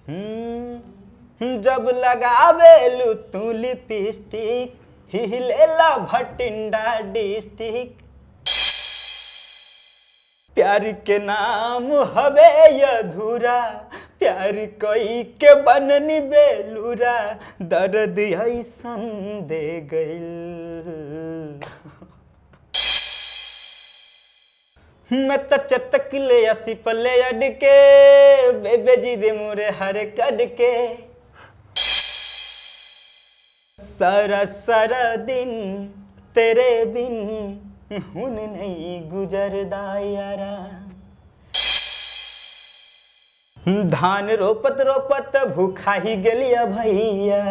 जब लगावेलू तू लिपस्टिक हिलेला भटिंडा डिस्ट्रिक्ट। प्यार के नाम हवे अधूरा, प्यार कई के बननी बेलूरा, दर्द ऐसन दे गइल। मैं तो चतक ले असी पले अडके, बेबे जी दे मोरे हर कड़के। सारा सारा दिन तेरे बिन हुन नहीं गुजरदा यारा। धान रोपत रोपत भूखा ही गलिया भैया,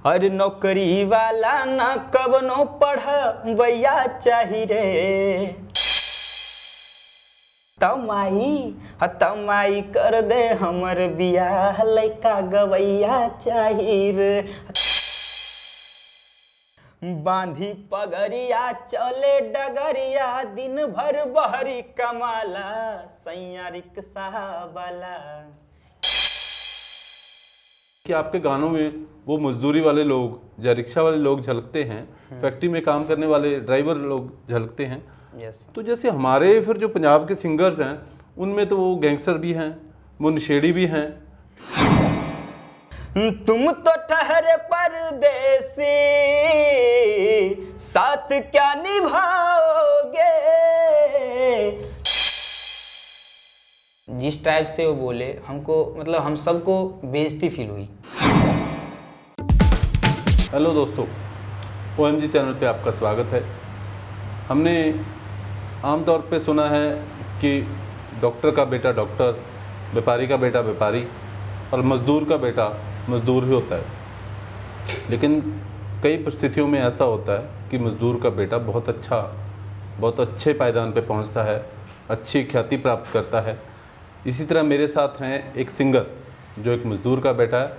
और नौकरी वाला ना कबनो पढ़वैया चाही रे। तमाई कर दे हमर बियाह, लइका गवैया चाही रे। बांधी पगड़िया चले डगरिया, दिन भर बहरी कमाला, सैया रिक्शा वाला। कि आपके गानों में वो मजदूरी वाले लोग या रिक्शा वाले लोग झलकते हैं, फैक्ट्री में काम करने वाले ड्राइवर लोग झलकते हैं। तो जैसे हमारे फिर जो पंजाब के सिंगर्स हैं उनमें तो वो गैंगस्टर भी हैं, वो नशेड़ी भी हैं। तुम तो ठहरे परदेसी, साथ क्या निभाओगे। जिस टाइप से वो बोले हमको, मतलब हम सबको बेइज्जती फील हुई। हेलो दोस्तों, OMG चैनल पे आपका स्वागत है। हमने आमतौर पे सुना है कि डॉक्टर का बेटा डॉक्टर, व्यापारी का बेटा व्यापारी और मज़दूर का बेटा मज़दूर ही होता है। लेकिन कई परिस्थितियों में ऐसा होता है कि मज़दूर का बेटा बहुत अच्छे पायदान पे पहुंचता है, अच्छी ख्याति प्राप्त करता है। इसी तरह मेरे साथ हैं एक सिंगर जो एक मज़दूर का बेटा है,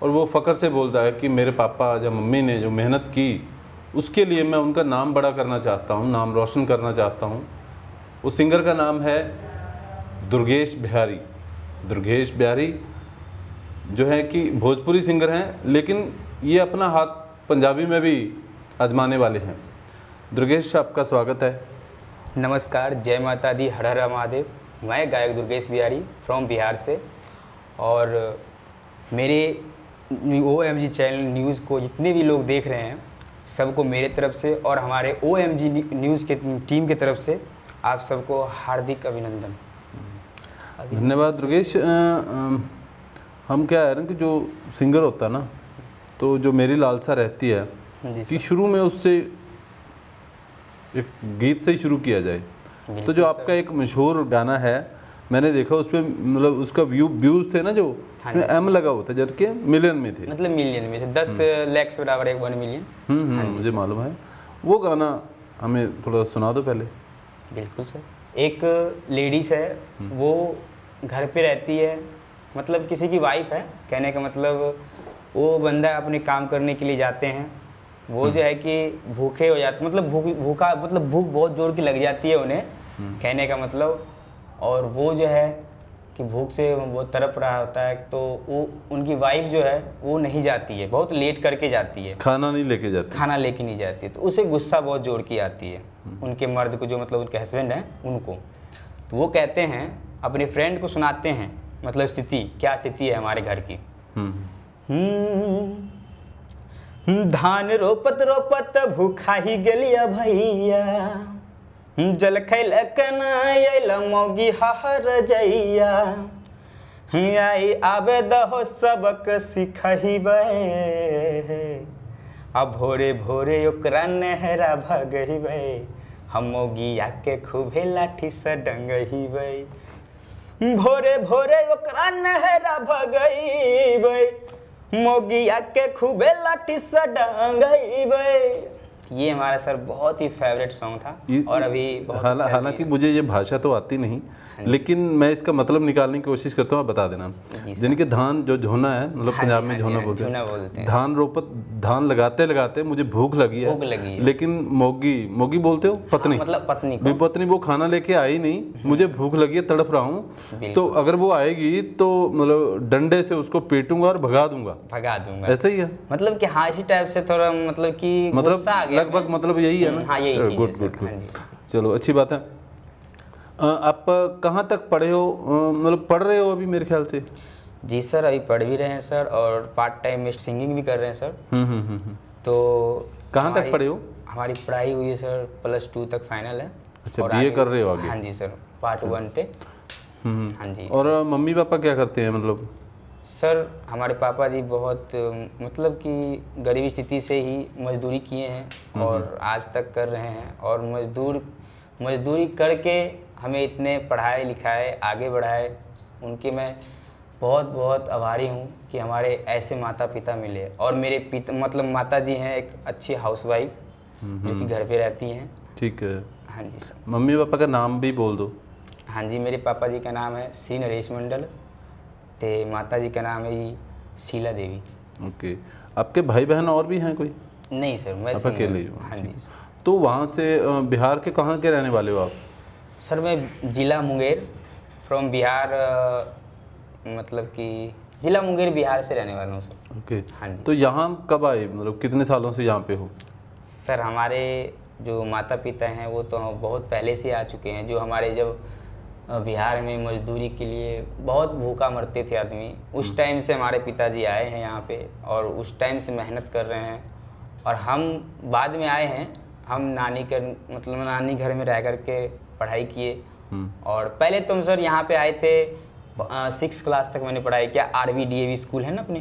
और वो फ़ख्र से बोलता है कि मेरे पापा या मम्मी ने जो मेहनत की उसके लिए मैं उनका नाम बड़ा करना चाहता हूँ, नाम रोशन करना चाहता हूँ। उस सिंगर का नाम है दुर्गेश बिहारी। दुर्गेश बिहारी जो है कि भोजपुरी सिंगर हैं, लेकिन ये अपना हाथ पंजाबी में भी आजमाने वाले हैं। दुर्गेश, आपका स्वागत है। नमस्कार, जय माता दी, हर हर महादेव। मैं गायक दुर्गेश बिहारी फ्रॉम बिहार से, और मेरे OMG चैनल न्यूज़ को जितने भी लोग देख रहे हैं सबको मेरे तरफ से और हमारे OMG न्यूज़ के टीम की तरफ से आप सबको हार्दिक अभिनंदन। धन्यवाद दुर्गेश। हम क्या है ना कि जो सिंगर होता है ना, तो जो मेरी लालसा रहती है कि शुरू में उससे एक गीत से ही शुरू किया जाए। तो जो आपका एक मशहूर गाना है, मैंने देखा उस पर मतलब उसका व्यूज़ थे ना, जो उसमें M लगा होता है, जबकि मिलियन में थे, मतलब मिलियन में से 10 लाख से बराबर 1 मिलियन। मुझे मालूम है। वो गाना हमें थोड़ा सुना दो पहले। बिल्कुल सर। एक लेडीज़ है, वो घर पे रहती है, मतलब किसी की वाइफ है, कहने का मतलब वो बंदा अपने काम करने के लिए जाते हैं। वो जो है कि भूखे हो जाते, मतलब भूख बहुत जोर की लग जाती है उन्हें, कहने का मतलब। और वो जो है कि भूख से वो तड़प रहा होता है, तो वो उनकी वाइफ जो है वो नहीं जाती है, बहुत लेट करके जाती है, खाना लेके नहीं जाती। तो उसे गुस्सा बहुत जोर की आती है उनके मर्द को, जो मतलब उनके हस्बैंड हैं उनको। तो वो कहते हैं, अपने फ्रेंड को सुनाते हैं, मतलब क्या स्थिति है हमारे घर की। धान रोपत रोपत भूखा ही गलिया भैया, जल खैलक ना मौगी हर जइया, आई आबे दहो सबक सिखहिबे, अब भोरे भोरे ओकरा नहरा भगहिबे, हम मौगी आके खूबे लाठी से डंगहिबे। भोरे भोरे ओकरा नहरा भगहिबे, मौगी आके खूबे लाठी से डंगहिबे। ये हमारा सर बहुत ही फेवरेट सॉन्ग था, और अभी हालांकि मुझे ये भाषा तो आती नहीं, लेकिन मैं इसका मतलब निकालने की कोशिश करता हूँ, आप बता देना। जी सर। यानी कि धान जो झोना है, मतलब हाँ पंजाब जी, में हाँ जी, झोना हाँ, बोलते झोना हैं, बोलते हैं। धान लगाते लगाते मुझे भूख लगी है, भूख लगी है। लेकिन मोगी मोगी बोलते हो, पत्नी, मतलब पत्नी को मेरी पत्नी वो खाना लेके आई नहीं, मुझे भूख लगी है, तड़प रहा हूँ, तो बिल्कुल। अगर वो आएगी तो मतलब डंडे से उसको पीटूंगा और भगा दूंगा, भगा दूंगा। ऐसा ही है? मतलब कि हाँ, इसी टाइप से थोड़ा मतलब कि मतलब गुस्सा आ गया लगभग हमें। मतलब यही है ना? हाँ, यही चीज़ है गुड सर। गुड गुड, हाँ जी। चलो अच्छी बात है। आप कहाँ तक पढ़े हो, मतलब पढ़ रहे हो अभी मेरे ख्याल से? जी सर, अभी पढ़ भी रहे हैं सर, और पार्ट टाइम में सिंगिंग भी कर रहे हैं सर। तो कहाँ तक हमारी- पढ़े हो? हमारी पढ़ाई हुई है सर, +2 तक फाइनल है। अच्छा, और BA आगे- कर रहे हो आगे? हाँ जी सर, पार्ट 1 थे। हाँ जी। और मम्मी पापा क्या करते हैं मतलब? सर हमारे पापा जी बहुत मतलब कि गरीबी स्थिति से ही मजदूरी किए हैं और आज तक कर रहे हैं, और मजदूरी करके हमें इतने पढ़ाए लिखाए आगे बढ़ाए, उनके मैं बहुत बहुत आभारी हूँ कि हमारे ऐसे माता पिता मिले। और मेरे पिता मतलब माता जी हैं एक अच्छी हाउसवाइफ जो कि घर पे रहती हैं। ठीक है। हाँ जी सर। मम्मी पापा का नाम भी बोल दो। हाँ जी, मेरे पापा जी का नाम है श्री नरेश मंडल, ते माता जी का नाम है जी शीला देवी। ओके। आपके भाई बहन और भी हैं कोई? नहीं सर, मैं आप सिंगल अकेले ही हूँ। हो? हाँ ठीक। जी तो वहाँ से बिहार के कहाँ के रहने वाले हो आप? सर, मैं जिला मुंगेर फ्रॉम बिहार, मतलब कि जिला मुंगेर बिहार से रहने वाला हूँ सर। ओके। हाँ जी। तो यहाँ कब आए, मतलब कितने सालों से यहाँ पे हो? सर हमारे जो माता पिता हैं वो तो बहुत पहले से आ चुके हैं। जो हमारे जब बिहार में मजदूरी के लिए बहुत भूखा मरते थे आदमी, उस टाइम से हमारे पिताजी आए हैं यहाँ पे, और उस टाइम से मेहनत कर रहे हैं। और हम बाद में आए हैं, हम नानी घर में रह कर के पढ़ाई किए। और पहले तो हम सर यहाँ पे आए थे, 6 क्लास तक मैंने पढ़ाई किया। RVDAV स्कूल है ना अपनी,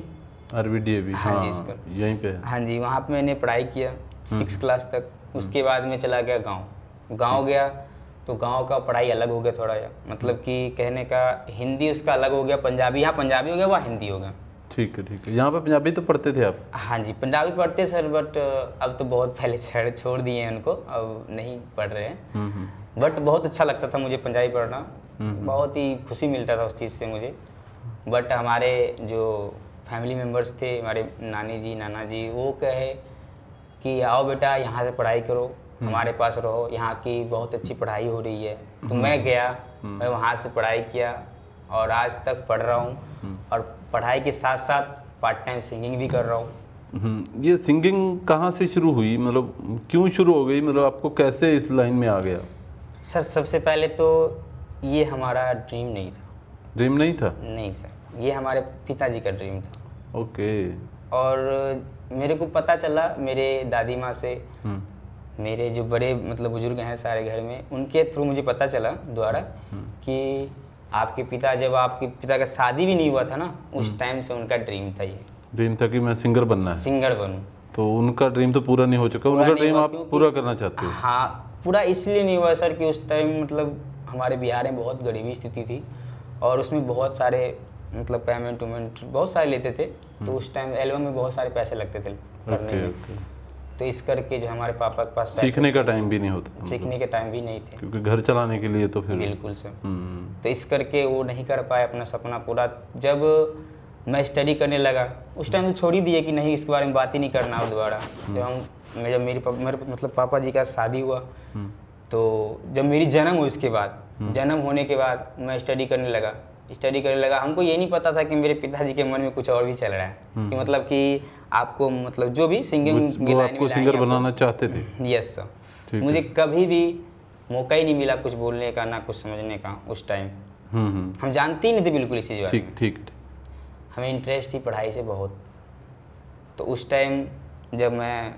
RVDAV? हाँ जी, स्कूल यहीं पे है। हाँ जी, वहाँ पे मैंने पढ़ाई किया 6 क्लास तक। उसके बाद में चला गया गांव गया, तो गांव का पढ़ाई अलग हो गया थोड़ा, मतलब कि कहने का हिंदी उसका अलग हो गया, पंजाबी, यहाँ पंजाबी हो गया, वहाँ हिंदी हो गया। ठीक है ठीक है। यहाँ पे पंजाबी तो पढ़ते थे आप? हाँ जी, पंजाबी पढ़ते सर, बट अब तो बहुत पहले छोड़ दिए हैं उनको, अब नहीं पढ़ रहे हैं। बट बहुत अच्छा लगता था मुझे पंजाबी पढ़ना, बहुत ही खुशी मिलता था उस चीज़ से मुझे। बट हमारे जो फैमिली मेम्बर्स थे, हमारे नानी जी नाना जी, वो कहे कि आओ बेटा यहाँ से पढ़ाई करो, हमारे पास रहो, यहाँ की बहुत अच्छी पढ़ाई हो रही है। तो मैं गया, मैं वहाँ से पढ़ाई किया और आज तक पढ़ रहा हूँ, और पढ़ाई के साथ साथ पार्ट टाइम सिंगिंग भी कर रहा हूँ। ये सिंगिंग कहाँ से शुरू हुई, मतलब क्यों शुरू हो गई, मतलब आपको कैसे इस लाइन में आ गया? सर सबसे पहले तो ये हमारा ड्रीम नहीं था। ड्रीम नहीं था? नहीं सर, ये हमारे पिताजी का ड्रीम था। ओके। और मेरे को पता चला मेरे दादी माँ से, मेरे जो बड़े मतलब बुजुर्ग हैं सारे घर में, उनके थ्रू मुझे पता चला द्वारा कि आपके पिता, जब आपके पिता का शादी भी नहीं हुआ था ना, उस टाइम से उनका ड्रीम था, ये ड्रीम था कि मैं सिंगर बनना है। सिंगर बनूं। तो उनका ड्रीम तो पूरा नहीं हो चुका, पूरा उनका नहीं ड्रीम हुआ आप क्योंकि- पूरा करना चाहते हो? हाँ, पूरा इसलिए नहीं हुआ सर कि उस टाइम मतलब हमारे बिहार में बहुत गरीबी स्थिति थी, और उसमें बहुत सारे मतलब पेमेंट बहुत सारे लेते थे। तो उस टाइम एल्बम में बहुत सारे पैसे लगते थे करने ओके में। ओके। तो इस करके जो हमारे पापा के पास पैसे सीखने का टाइम भी नहीं होता था, सीखने के टाइम भी नहीं थे। क्योंकि घर चलाने के लिए तो फिर। बिल्कुल सर। तो इस करके वो नहीं कर पाए अपना सपना पूरा। जब मैं स्टडी करने लगा, उस टाइम तो छोड़ ही दिए कि नहीं, इसके बारे में बात ही नहीं करना अब दोबारा। जब मेरे मतलब पापा जी का शादी हुआ, तो जब मेरी जन्म हुई, उसके बाद जन्म होने के बाद मैं स्टडी करने लगा। हमको ये नहीं पता था कि मेरे पिताजी के मन में कुछ और भी चल रहा है, कि मतलब कि आपको मतलब जो भी सिंगिंग की वो लाइन आपको में सिंगर बनाना चाहते थे? Yes sir. ठीक मुझे कभी भी मौका ही नहीं मिला कुछ बोलने का, ना कुछ समझने का उस टाइम। हम जानते ही नहीं थे बिल्कुल इस चीज़ बारे में। ठीक। हमें इंटरेस्ट थी पढ़ाई से बहुत। तो उस टाइम जब मैं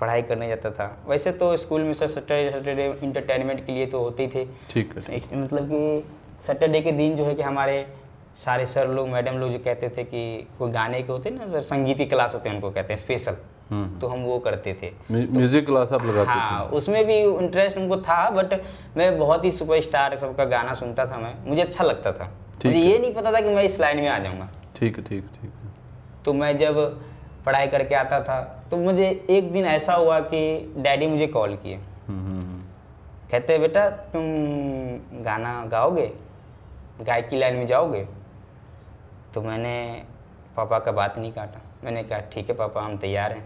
पढ़ाई करने जाता था, वैसे तो स्कूल में सर सैटरडे इंटरटेनमेंट के लिए तो होते ही थे। ठीक है। मतलब कि सैटरडे के दिन जो है कि हमारे सारे सर लोग मैडम लोग जो कहते थे कि कोई गाने के होते हैं ना सर, संगीत की क्लास होते हैं, उनको कहते हैं स्पेशल, तो हम वो करते थे। म्यूजिक क्लास आप लगाते थे? हाँ, उसमें भी इंटरेस्ट हमको था, बट मैं बहुत ही सुपरस्टार सबका गाना सुनता था, मुझे अच्छा लगता था। मुझे ये नहीं पता था कि मैं इस लाइन में आ जाऊँगा। ठीक है। तो मैं जब पढ़ाई करके आता था, तो मुझे एक दिन ऐसा हुआ कि डैडी मुझे कॉल किए, कहते बेटा तुम गाना गाओगे? गायक की लाइन में जाओगे? तो मैंने पापा का बात नहीं काटा, मैंने कहा ठीक है पापा, हम तैयार हैं।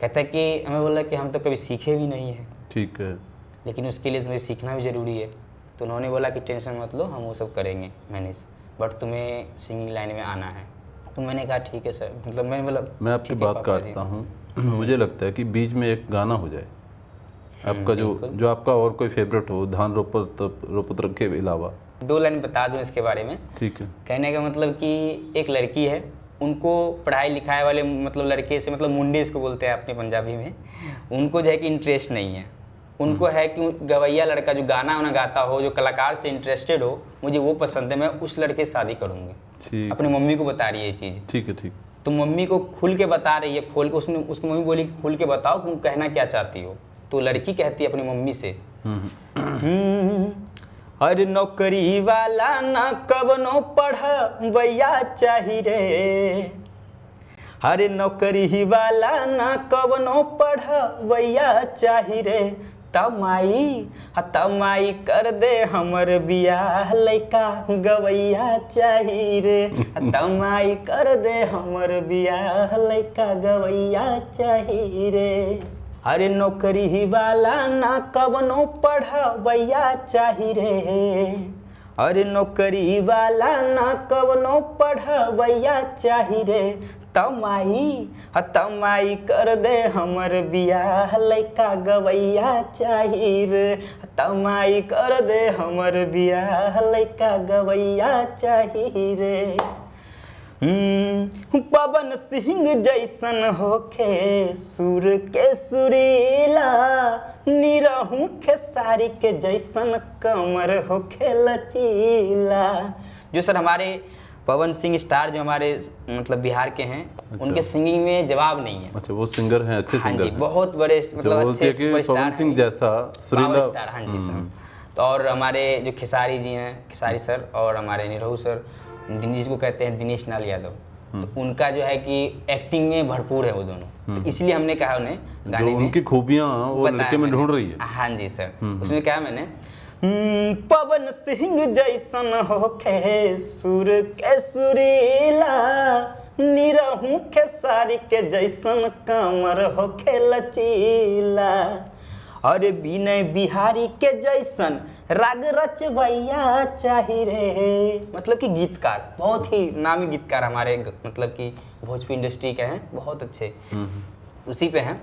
कहता है कि हमें बोला कि हम तो कभी सीखे भी नहीं हैं, ठीक है, लेकिन उसके लिए तुम्हें सीखना भी ज़रूरी है। तो उन्होंने बोला कि टेंशन मत लो, हम वो सब करेंगे मैनेज, बट तुम्हें सिंगिंग लाइन में आना है। तो मैंने कहा ठीक है सर, मतलब मैंने बोला मैं आपकी बात काटता हूँ। मुझे लगता है कि बीच में एक गाना हो जाए आपका, जो आपका और कोई फेवरेट हो, धान रोपत के अलावा। 2 लाइन बता दूं इसके बारे में। ठीक है। कहने का मतलब कि एक लड़की है, उनको पढ़ाई लिखाई वाले मतलब लड़के से, मतलब मुंडे इसको बोलते हैं अपने पंजाबी में, उनको जो है कि इंटरेस्ट नहीं है। उनको है कि गवैया लड़का जो गाना वाना गाता हो, जो कलाकार से इंटरेस्टेड हो, मुझे वो पसंद है, मैं उस लड़के से शादी करूँगी। अपनी मम्मी को बता रही है ये चीज़। ठीक है, ठीक। तो मम्मी को खुल के बता रही है, खोल के उसकी मम्मी बोली खुल के बताओ तुम कहना क्या चाहती हो। तो लड़की कहती है अपनी मम्मी से, अरे नौकरी वाला ना कबनो पढ़वैया चाही रे, अरे नौकरी वाला ना कबनो पढ़वैया चाही रे, तमाई कर दे हमर बियाह, लइका गवैया चाही रे, तमाई कर दे हमर बियाह, लइका गवैया चाही रे। अरे नौकरी वाला ना कबनो पढ़वैया चाही रे, अरे नौकरी वाला ना कबनो पढ़वैया चाही रे, तमाई कर दे हमर बियाह, लइका गवैया चाही रे, तमाई कर दे हमर बियाह, लइका गवैया चाही रे। पवन सिंह जैसन होखे सुर के सुरीला, निरहू खेसारी के जैसन कमर होखे लचीला। जो सर हमारे पवन सिंह स्टार जो हमारे मतलब बिहार के हैं, अच्छा। उनके सिंगिंग में जवाब नहीं है। अच्छा, वो सिंगर हैं, अच्छे सिंगर हैं। बहुत बड़े मतलब अच्छे सुपरस्टार पवन सिंह जैसा सुरीला स्टार। हाँ जी सर। तो और हमारे जो खेसारी जी हैं, खेसारी सर, और हमारे निरहू सर, जिसको कहते हैं दिनेश लाल यादव, तो उनका जो है कि एक्टिंग में भरपूर है वो दोनों। तो इसलिए हमने कहा उन्हें गाने में उनकी खूबियां वो लड़के में ढूंढ रही है। हाँ जी सर। उसमें क्या मैंने पवन सिंह जैसन होखे सुर के सुरीला, निरहू खेसारी के जैसन कमर होखे लचीला, अरे विनय बिहारी के जैसन राग रचवैया चाही रे। मतलब कि गीतकार, बहुत ही नामी गीतकार हमारे मतलब कि भोजपुरी इंडस्ट्री के हैं, बहुत अच्छे उसी पे हैं।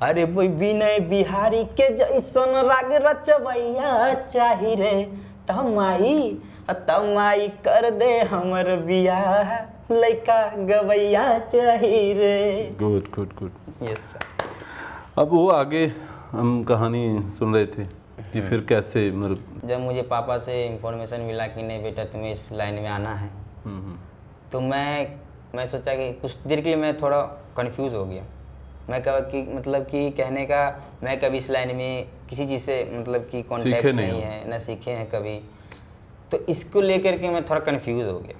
अरे विनय बिहारी के जैसन राग रचवैया चाही रे, तमाई कर दे हमर बियाह, लइका गवैया चाही रे। Good good good. Yes sir. अब वो आगे हम कहानी सुन रहे थे कि फिर कैसे, मतलब जब मुझे पापा से इंफॉर्मेशन मिला कि नहीं बेटा तुम्हें इस लाइन में आना है, तो मैं सोचा कि कुछ देर के लिए मैं थोड़ा कंफ्यूज हो गया। मैं कहा कि मतलब कि कहने का मैं कभी इस लाइन में किसी चीज़ से मतलब कि कांटेक्ट नहीं है, ना सीखे हैं कभी, तो इसको लेकर के मैं थोड़ा कंफ्यूज हो गया।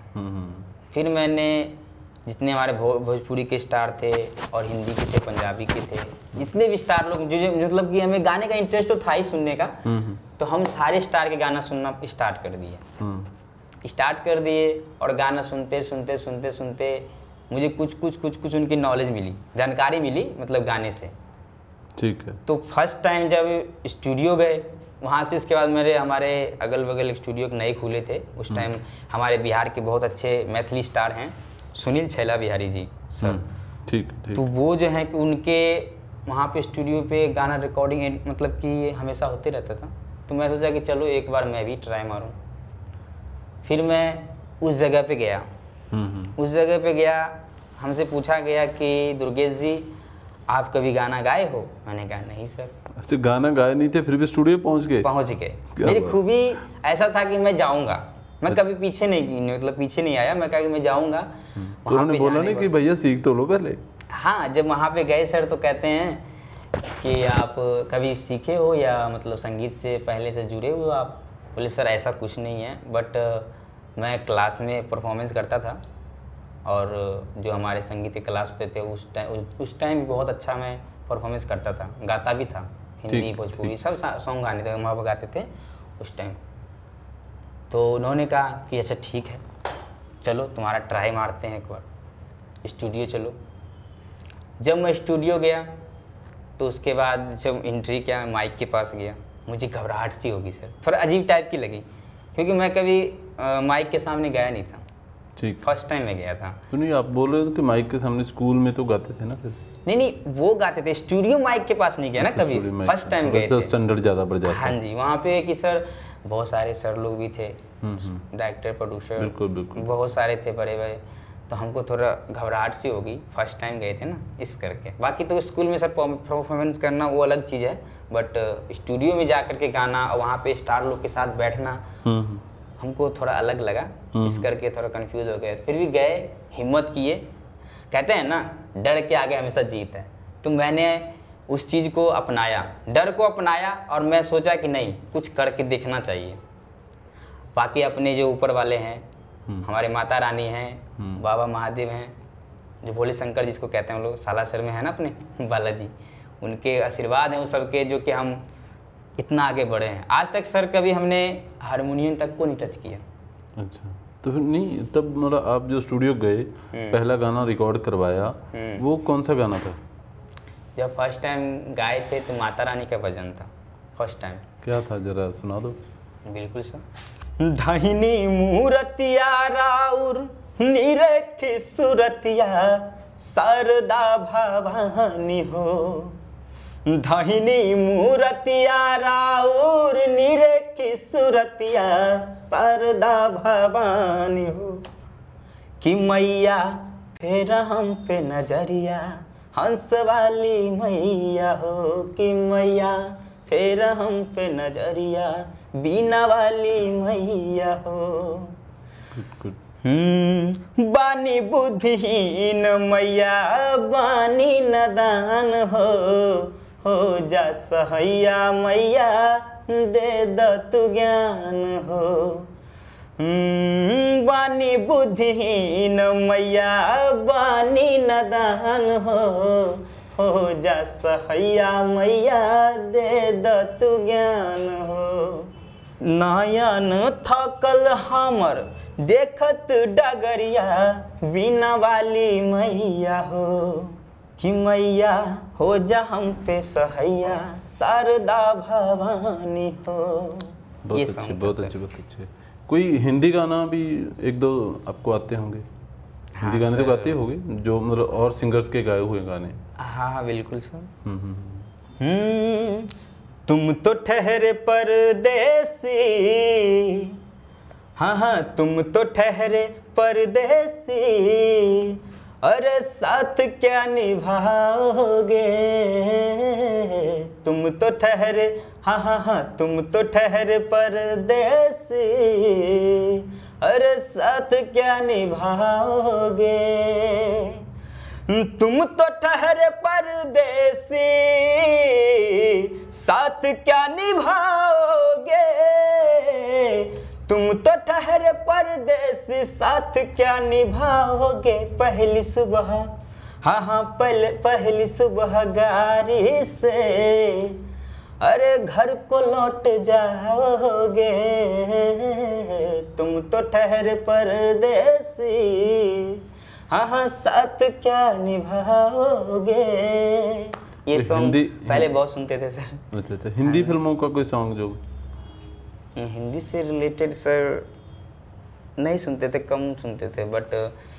फिर मैंने जितने हमारे भोजपुरी के स्टार थे और हिंदी के थे, पंजाबी के थे, जितने भी स्टार लोग जो मतलब कि हमें गाने का इंटरेस्ट तो था ही सुनने का, तो हम सारे स्टार के गाना सुनना स्टार्ट कर दिए। और गाना सुनते सुनते सुनते सुनते मुझे कुछ उनकी नॉलेज मिली, जानकारी मिली मतलब गाने से। ठीक है। तो फर्स्ट टाइम जब स्टूडियो गए, वहाँ से इसके बाद हमारे अगल बगल स्टूडियो नए खुले थे। उस टाइम हमारे बिहार के बहुत अच्छे मैथिली स्टार हैं, सुनील छैला बिहारी जी सर। ठीक। तो वो जो है कि उनके वहाँ पे स्टूडियो पे गाना रिकॉर्डिंग मतलब कि हमेशा होते रहता था। तो मैं सोचा कि चलो एक बार मैं भी ट्राई मारूं। फिर मैं उस जगह पे गया, हमसे पूछा गया कि दुर्गेश जी आप कभी गाना गाए हो? मैंने कहा नहीं सर। अच्छा, गाना गाए नहीं थे फिर भी स्टूडियो पहुँच गए? मेरी खूबी ऐसा था कि मैं जाऊँगा, मैं कभी पीछे नहीं आया। मैं कहा कि मैं जाऊँगा। तो उन्होंने बोला नहीं कि भैया सीख तो लो पहले? हाँ, जब वहाँ पे गए सर तो कहते हैं कि आप कभी सीखे हो या मतलब संगीत से पहले से जुड़े हो आप? बोले सर ऐसा कुछ नहीं है, बट मैं क्लास में परफॉर्मेंस करता था और जो हमारे संगीत के क्लास होते थे उस टाइम बहुत अच्छा मैं परफॉर्मेंस करता था, गाता भी था, हिंदी भोजपुरी सब सॉन्ग गाने थे वहाँ पर गाते थे उस टाइम। तो उन्होंने कहा कि अच्छा ठीक है, चलो तुम्हारा ट्राई मारते हैं एक बार, स्टूडियो चलो। जब मैं स्टूडियो गया तो उसके बाद जब एंट्री किया, माइक के पास गया, मुझे घबराहट सी होगी सर, थोड़ा अजीब टाइप की लगी, क्योंकि मैं कभी माइक के सामने गया नहीं था। ठीक। फर्स्ट टाइम मैं गया था। तो नहीं, आप बोल रहे हो कि माइक के सामने स्कूल में तो गाते थे ना फिर? नहीं, वो गाते थे, स्टूडियो माइक के पास नहीं गया ना कभी, फर्स्ट टाइम गए थे। स्टैंडर्ड ज़्यादा बढ़ जाता है। हाँ जी, वहाँ पे कि सर बहुत सारे सर लोग भी थे, डायरेक्टर प्रोड्यूसर, बिल्कुल बिल्कुल बहुत सारे थे बड़े बड़े, तो हमको थोड़ा घबराहट सी होगी, फर्स्ट टाइम गए थे ना इस करके। बाकी तो स्कूल में सर परफॉर्मेंस करना वो अलग चीज़ है, बट स्टूडियो में जा कर के गाना और वहाँ पे स्टार लोग के साथ बैठना हमको थोड़ा अलग लगा, इस करके थोड़ा कंफ्यूज हो गए। फिर भी गए, हिम्मत किए। कहते हैं ना, डर के आगे हमेशा जीत है। तो मैंने उस चीज़ को अपनाया, डर को अपनाया, और मैं सोचा कि नहीं, कुछ करके देखना चाहिए। बाकी अपने जो ऊपर वाले हैं, हमारे माता रानी हैं, बाबा महादेव हैं, जो भोले शंकर जिसको कहते हैं हम लोग, सालासर में है ना अपने बालाजी, उनके आशीर्वाद हैं उस सबके, जो कि हम इतना आगे बढ़े हैं। आज तक सर कभी हमने हारमोनियम तक को नहीं टच किया। अच्छा, तो फिर नहीं, तब मतलब आप जो स्टूडियो गए, पहला गाना रिकॉर्ड करवाया, वो कौन सा गाना था? जब फर्स्ट टाइम गाए थे तो माता रानी का भजन था फर्स्ट टाइम। क्या था, जरा सुना दो। बिल्कुल सर। दाहिनी मूरतिया राउर निरखी सुरतिया शारदा भवानी हो, दाहिनी मूरतिया राउर निरखी सुरतिया शारदा भवानी हो, कि मैया फेर हम पे नजरिया हंस वाली मैया हो, कि मैया फेर हम पे नजरिया बीना वाली मैया हो। बानी बुद्धिहीन मैया बानी नदान हो जा सहैया मैया दे द तू ज्ञान हो। बानी बुद्धिहीन मैया बानी नदान हो जा सहैया मैया दे द तू ज्ञान हो। नयन थकल हमर देखत डगरिया बीना वाली मैया हो, कि मैया हो जा हम पे सहैया शारदा भवानी हो। बहुत अच्छे, बहुत अच्छे, बहुत अच्छे। कोई हिंदी गाना भी एक दो आपको आते होंगे? हाँ, हिंदी गाने तो गाते होंगे, जो मतलब और सिंगर्स के गाए हुए गाने। हाँ बिल्कुल सर। तुम तो ठहरे परदेसी, हाँ तुम तो ठहरे परदेसी, अरे साथ क्या निभाओगे। तुम तो ठहरे, हाँ तुम तो ठहरे परदेसी, अरे साथ क्या निभाओगे। तुम तो ठहरे परदेसी साथ क्या निभाओगे। तुम तो ठहरे परदेसी साथ क्या निभाओगे। पहली सुबह, हाँ पहली सुबह गाड़ी से अरे घर को लौट जाओगे। तुम तो ठहरे परदेसी, हाँ साथ क्या निभाओगे। ये सॉन्ग पहले बहुत सुनते थे सर। अच्छा, हिंदी फिल्मों का कोई सॉन्ग जो? हिंदी से रिलेटेड सर नहीं सुनते थे, कम सुनते थे, बट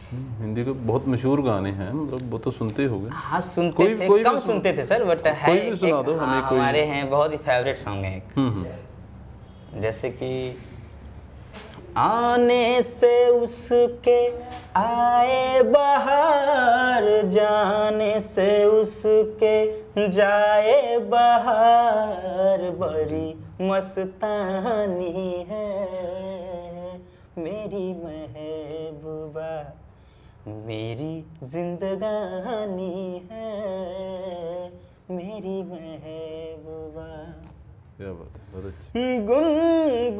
हिंदी के बहुत मशहूर गाने हैं, मतलब वो तो सुनते ही होंगे। हाँ सुनते थे, कम सुनते थे सर, बट है एक, हाँ, हमारे हैं बहुत ही फेवरेट सॉन्ग है एक, जैसे कि आने से उसके आए बाहर, जाने से उसके जाए बाहर, बड़ी मस्तानी है मेरी महबूबा, मेरी जिंदगानी है मेरी महबूबा। क्या बात है, बहुत अच्छी।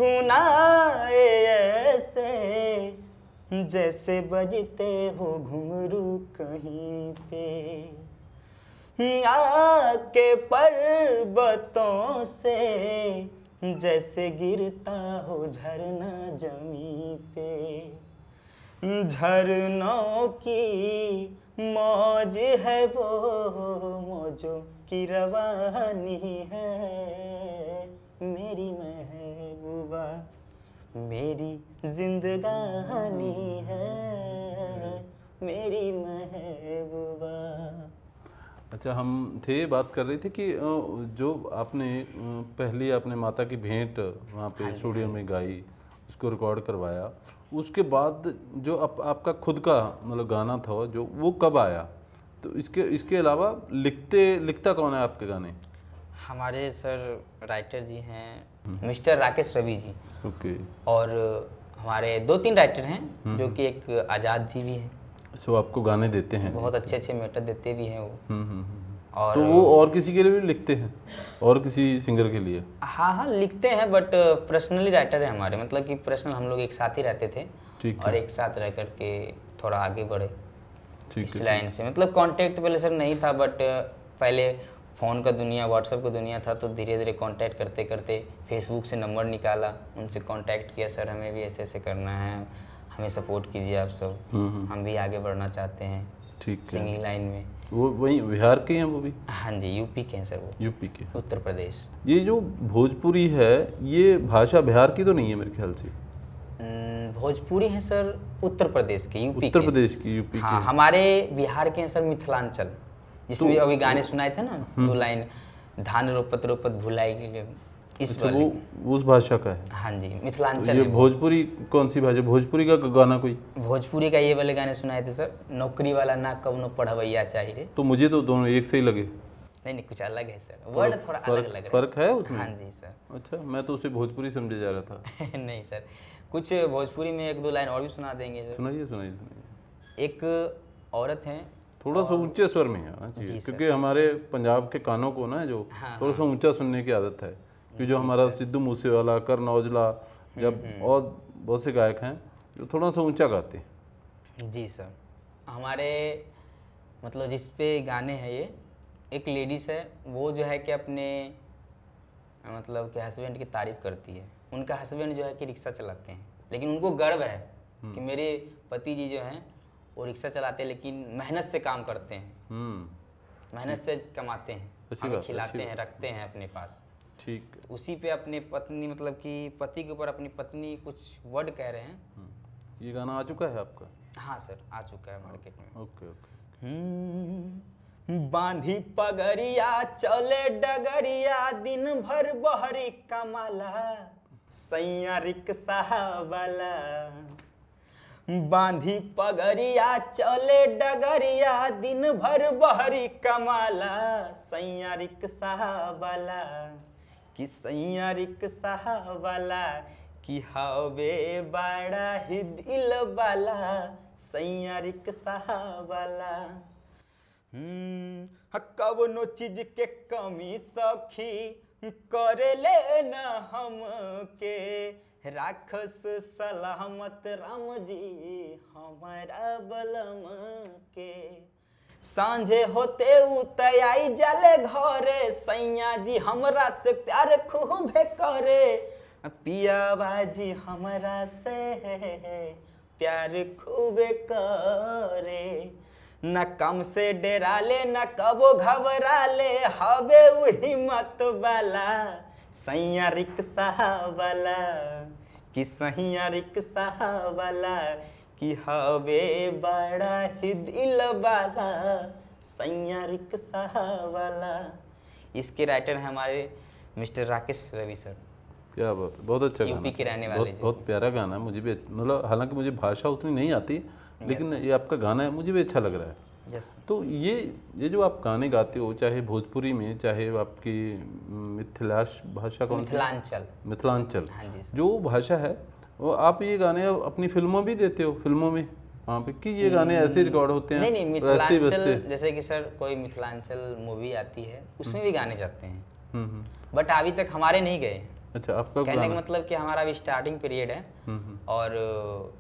गुनगुनाए ऐसे जैसे बजते हो घुंघरू कहीं पे, आके पर्वतों से जैसे गिरता हो झरना जमी पे, झरनों की मौज है वो, मौजों की रवानी है, मेरी महबूबा मेरी जिंदगानी है, मेरी महबूबा। अच्छा, हम थे बात कर रहे थे कि जो आपने पहली आपने माता की भेंट वहाँ पे स्टूडियो में गाई, उसको रिकॉर्ड करवाया, उसके बाद जो आपका खुद का मतलब गाना था जो, वो कब आया? तो इसके अलावा लिखता कौन है आपके गाने? हमारे सर राइटर जी हैं मिस्टर राकेश रवि जी। ओके। और हमारे 2-3 राइटर हैं जो कि एक आज़ाद जी भी हैं। अच्छा, वो आपको गाने देते हैं? बहुत अच्छे मैटर देते भी हैं वो। और तो वो और किसी के लिए भी लिखते हैं, और किसी सिंगर के लिए? हाँ लिखते हैं, बट पर्सनली राइटर है हमारे, मतलब कि पर्सनल हम लोग एक साथ ही रहते थे। ठीक है। और एक साथ रह करके थोड़ा आगे बढ़े ठीक इस है। लाइन से। मतलब कांटेक्ट पहले सर नहीं था, बट पहले फ़ोन का दुनिया, व्हाट्सएप का दुनिया था, तो धीरे धीरे कांटेक्ट करते करते फेसबुक से नंबर निकाला, उनसे कांटेक्ट किया, सर हमें भी ऐसे ऐसे करना है, हमें सपोर्ट कीजिए आप सब, हम भी आगे बढ़ना चाहते हैं ठीक है। सिंगिंग लाइन में। वो वहीं बिहार के हैं वो भी? हाँ जी, यूपी के हैं सर वो। यूपी के? उत्तर प्रदेश। ये जो भोजपुरी है, ये भाषा बिहार की तो नहीं है मेरे ख्याल से? भोजपुरी है सर उत्तर प्रदेश के, यूपी उत्तर के। प्रदेश की, यूपी हाँ, के। हमारे बिहार के हैं सर मिथिलांचल, जिसमें अभी गाने सुनाए थे ना 2 लाइन, धान रोपत रोपत भुलाई गेले, इस अच्छा, वाले। वो उस भाषा का है? हाँ जी, मिथिलांचल ये है वो। भोजपुरी कौन सी भाषा? भोजपुरी का गाना कोई? भोजपुरी का ये वाले गाने सुनाए थे सर, नौकरी वाला ना कवनो पढ़वैया चाहिए। तो मुझे तो दोनों एक से ही लगे। नहीं कुछ अलग है सर, वर्ड थोड़ा अलग लग रहा फर्क है उसमें? हाँ जी सर। अच्छा, मैं तो उसे भोजपुरी समझे जा रहा था। नहीं सर, कुछ भोजपुरी में 1-2 लाइन और भी सुना देंगे सर। सुनाइए सुनाइए सुनाइए। एक औरत है, थोड़ा सा ऊंचे स्वर में आना चाहिए, क्योंकि हमारे पंजाब के कानों को ना जो थोड़ा सा ऊंचा सुनने की आदत है, कि जो हमारा सिद्धू मूसेवाला, करण औजला, जब और बहुत से गायक हैं जो थोड़ा सा ऊंचा गाते हैं। जी सर। हमारे मतलब जिस पे गाने हैं ये, एक लेडीज़ है, वो जो है कि अपने मतलब कि हस्बैंड की तारीफ़ करती है। उनका हस्बैंड जो है कि रिक्शा चलाते हैं, लेकिन उनको गर्व है कि मेरे पति जी जो हैं वो रिक्शा चलाते हैं, लेकिन मेहनत से काम करते हैं, मेहनत से कमाते हैं, हमें खिलाते हैं, रखते हैं अपने पास। ठीक। उसी पे अपने पत्नी, मतलब कि पति के ऊपर अपनी पत्नी कुछ वर्ड कह रहे हैं। ये गाना आ चुका है आपका? हाँ सर, आ चुका है मार्केट में। Okay okay. बांधी पगड़िया चले डगरिया, दिन भर बहरी कमाला, सैया रिक्शा वाला। बांधी पगड़िया चले डगरिया, दिन भर बहरी कमाला, सैया रिक्शा वाला। कि सैया रिक्शा वाला कि हवे बड़ा ही दिल वाला, सैया रिक्शा वाला। कवनो चीज के कमी सखी करे ले न हम के, राखस सलामत राम जी हमारा बलम के। सांझे होते उतयाई जाले घरे, सैया जी हमरा से प्यार खूबे करे, पियावा जी हमरा से प्यार खूबे करे। न कम से डेरा ले न कबो घबरा ले, हवे वो हिम्मत वाला, सैया रिक्शा वाला। कि सैया रिक्शा वाला कि हवे बड़ा ही दिल वाला, सैया रिक्शा वाला। इसके राइटर हैं हमारे मिस्टर राकेश रवि सर। क्या बात है, बहुत अच्छा गाना, यूपी के रहने वाले जो। बहुत प्यारा गाना है। मुझे भी मतलब, हालांकि मुझे भाषा उतनी नहीं आती, लेकिन ये आपका गाना है, मुझे भी अच्छा लग रहा है। यस। तो ये जो आप गाने गाते हो, चाहे भोजपुरी में, चाहे आपकी मिथिलाश भाषा कौन सी? मिथिलांचल। मिथिलांचल हाँ जी सर। जो भाषा है, वो आप ये गाने अपनी फिल्मों भी देते हो, फिल्मों में वहाँ पे कि ये गाने ऐसे रिकॉर्ड होते हैं? नहीं वैसे ही मिथिलांचल, बजते? जैसे कि सर कोई मिथिलांचल मूवी आती है, उसमें भी गाने जाते हैं, हम्म। बट अभी तक हमारे नहीं गए। अच्छा, आपका कहने का गाना? मतलब कि हमारा अभी स्टार्टिंग पीरियड है, और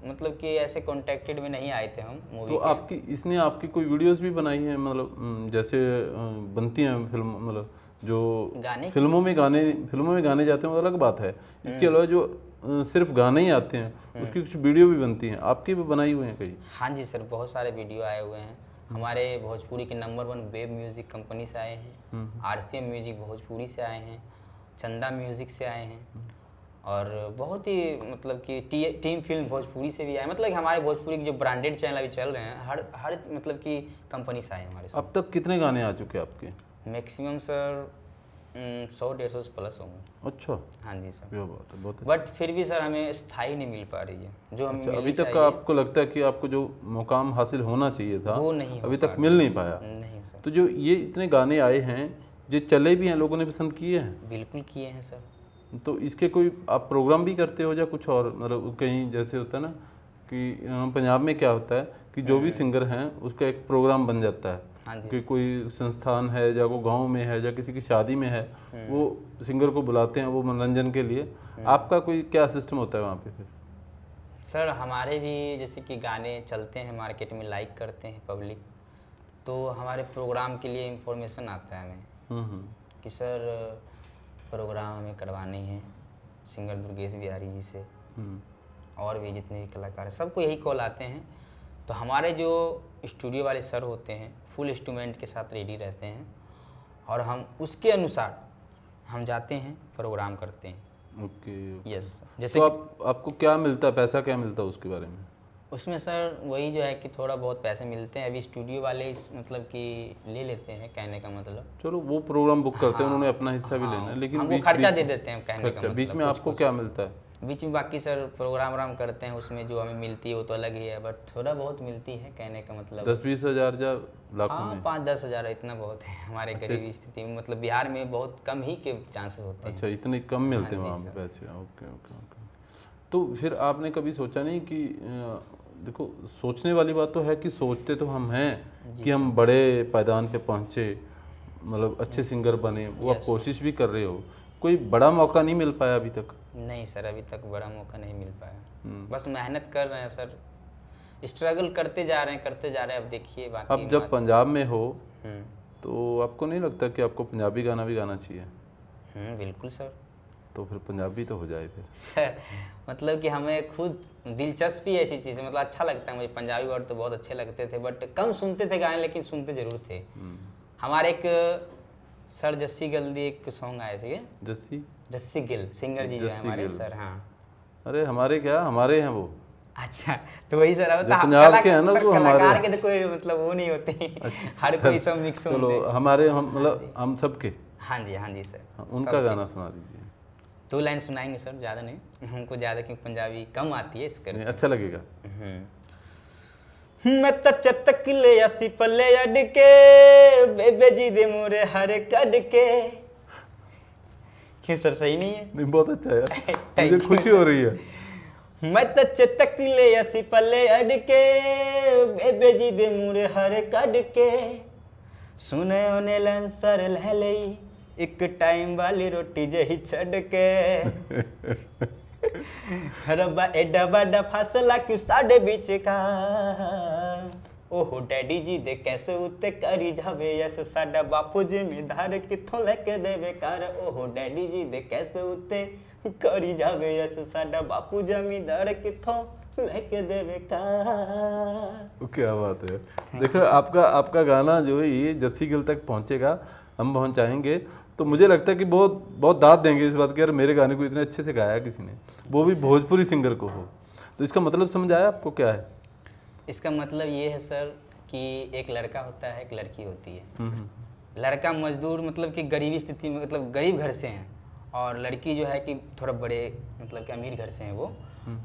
मतलब कि ऐसे कॉन्टेक्टेड में नहीं आए थे हम मूवी तो के। आपकी इसने आपकी कोई वीडियोस भी बनाई है, मतलब जैसे बनती हैं फिल्म, मतलब जो गाने फिल्मों में गाने जाते हैं वो अलग बात है। इसके अलावा जो सिर्फ गाने ही आते हैं उसकी कुछ वीडियो भी बनती हैं, आपकी भी बनाई हुई हैं कई? हाँ जी सर, बहुत सारे वीडियो आए हुए हैं। हमारे भोजपुरी के नंबर 1 वेब म्यूज़िक कंपनी से आए हैं, RCM म्यूज़िक भोजपुरी से आए हैं, चंदा म्यूज़िक से आए हैं, और बहुत ही मतलब कि टीम फिल्म भोजपुरी से भी आए। मतलब कि हमारे भोजपुरी के जो ब्रांडेड चैनल अभी चल रहे हैं हर मतलब कि कंपनी से आए हमारे साथ। अब तक कितने गाने आ चुके हैं आपके? मैक्सिमम सर 100-150 प्लस होंगे। अच्छा, हाँ जी सर। यह बात है, बहुत बट फिर भी सर हमें स्थायी नहीं मिल पा रही है जो हमें अच्छा, मिलनी अभी तक चाहिए, आपको लगता है कि आपको जो मुकाम हासिल होना चाहिए था वो नहीं हो अभी पा तक रहा। मिल नहीं पाया? नहीं सर, तो जो ये इतने गाने आए हैं, ये चले भी हैं, लोगों ने पसंद किए हैं, बिल्कुल किए हैं सर। तो इसके कोई आप प्रोग्राम भी करते हो या कुछ और? मतलब कहीं जैसे होता है ना कि पंजाब में क्या होता है कि जो भी सिंगर हैं उसका एक प्रोग्राम बन जाता है हाँ जी, कि कोई संस्थान है या कोई गांव में है या किसी की शादी में है, वो सिंगर को बुलाते हैं वो मनोरंजन के लिए। आपका कोई क्या सिस्टम होता है वहाँ पे फिर? सर हमारे भी जैसे कि गाने चलते हैं मार्केट में, लाइक करते हैं पब्लिक, तो हमारे प्रोग्राम के लिए इंफॉर्मेशन आता है हमें कि सर प्रोग्राम हमें करवाने हैं सिंगर दुर्गेश बिहारी जी से, और भी जितने भी कलाकार हैं सबको यही कॉल आते हैं। तो हमारे जो स्टूडियो वाले सर होते हैं फुल इंस्ट्रूमेंट के साथ रेडी रहते हैं, और हम उसके अनुसार हम जाते हैं प्रोग्राम करते हैं। Okay, yes. जैसे तो कि आपको क्या मिलता है, पैसा क्या मिलता है उसके बारे में? उसमें सर वही जो है कि थोड़ा बहुत पैसे मिलते हैं। अभी स्टूडियो वाले मतलब कि ले लेते हैं, कहने का मतलब। चलो वो प्रोग्राम बुक करते हैं, उन्होंने अपना हिस्सा भी लेना है, लेकिन हमको खर्चा दे देते हैं, कहने का मतलब। बीच में आपको क्या मिलता है? बीच में बाकी सर प्रोग्राम व्राम करते हैं, उसमें जो हमें मिलती है वो तो अलग ही है, बट थोड़ा बहुत मिलती है, कहने का मतलब। 10-20 हज़ार या लाखों हाँ, में? 5-10 हज़ार इतना बहुत है हमारे गरीबी स्थिति में, मतलब बिहार में बहुत कम ही के चांसेस होते हैं। अच्छा, इतने कम मिलते हैं हाँ जी वहाँ पे सर। पैसे? Okay okay okay. तो फिर आपने कभी सोचा नहीं कि देखो, सोचने वाली बात तो है कि सोचते तो हम हैं कि हम बड़े पायदान पे पहुँचे, मतलब अच्छे सिंगर बने, वो आप कोशिश भी कर रहे हो, कोई बड़ा मौका नहीं मिल पाया अभी तक? नहीं सर, अभी तक बड़ा मौका नहीं मिल पाया। बस मेहनत कर रहे हैं सर, स्ट्रगल करते जा रहे हैं। अब देखिए बाकी अब जब पंजाब में हो हम्म, तो आपको नहीं लगता कि आपको पंजाबी गाना भी गाना चाहिए? बिल्कुल सर। तो फिर पंजाबी तो हो जाए फिर। सर मतलब कि हमें खुद दिलचस्पी ऐसी चीज़ है, मतलब अच्छा लगता है मुझे। पंजाबी वर्ड तो बहुत अच्छे लगते थे, बट कम सुनते थे गाने, लेकिन सुनते ज़रूर थे। हमारे एक सर जस्सी गल्दी एक सॉन्ग आए थे, जस्सी गिल सिंगर जी जो है हमारे सर। हाँ, अरे हमारे क्या, हमारे हैं वो। अच्छा, तो वही सर अब पंजाब के हैं ना, तो कलाकार के तो कोई मतलब वो नहीं होते, हर कोई सब मिक्स होते। चलो हमारे, हम मतलब हम सबके। हाँ जी सर। उनका गाना सुना दीजिए। 2 लाइन सुनाएंगे सर, ज़्यादा नहीं, हमको ज़्यादा क्योंकि पंजाबी कम आती है, इस करके अच्छा लगेगा। मैं तो चतक ले असी पल्ले अड के, बेबे जी दे मोरे हरे कड के। क्यों सर, सही नहीं है? नहीं, बहुत अच्छा है, मुझे खुशी हो रही है। मैं तो चतक ले असी पल्ले अड के, बेबे जी दे मोरे हरे कड के। सुने ओने लंसर ले लई, एक टाइम वाली रोटी जही छड़ के। रब्बा एडा बड़ा फासला क्यों साडे बीच का, ओहो डैडी जी दे कैसे उत्ते करी जावे यस, साडा बापू जिम्मेदार किथों लेके देवे कार। ओहो डैडी जी दे कैसे उत्ते करी जावे यस, साडा बापू जमींदार किथों लेके देवे कार। क्या बात है। देखो आपका गाना जो है ये जस्सी गिल तक पहुंचेगा, हम पहुंचाएंगे, तो मुझे लगता है कि बहुत बहुत दाद देंगे इस बात की, यार मेरे गाने को इतने अच्छे से गाया किसी ने, वो भी भोजपुरी सिंगर को हो। तो इसका मतलब समझ आया आपको क्या है? इसका मतलब ये है सर कि एक लड़का होता है, एक लड़की होती है। लड़का मजदूर मतलब कि गरीबी स्थिति में, मतलब गरीब घर से हैं, और लड़की जो है कि थोड़ा बड़े मतलब कि अमीर घर से हैं वो।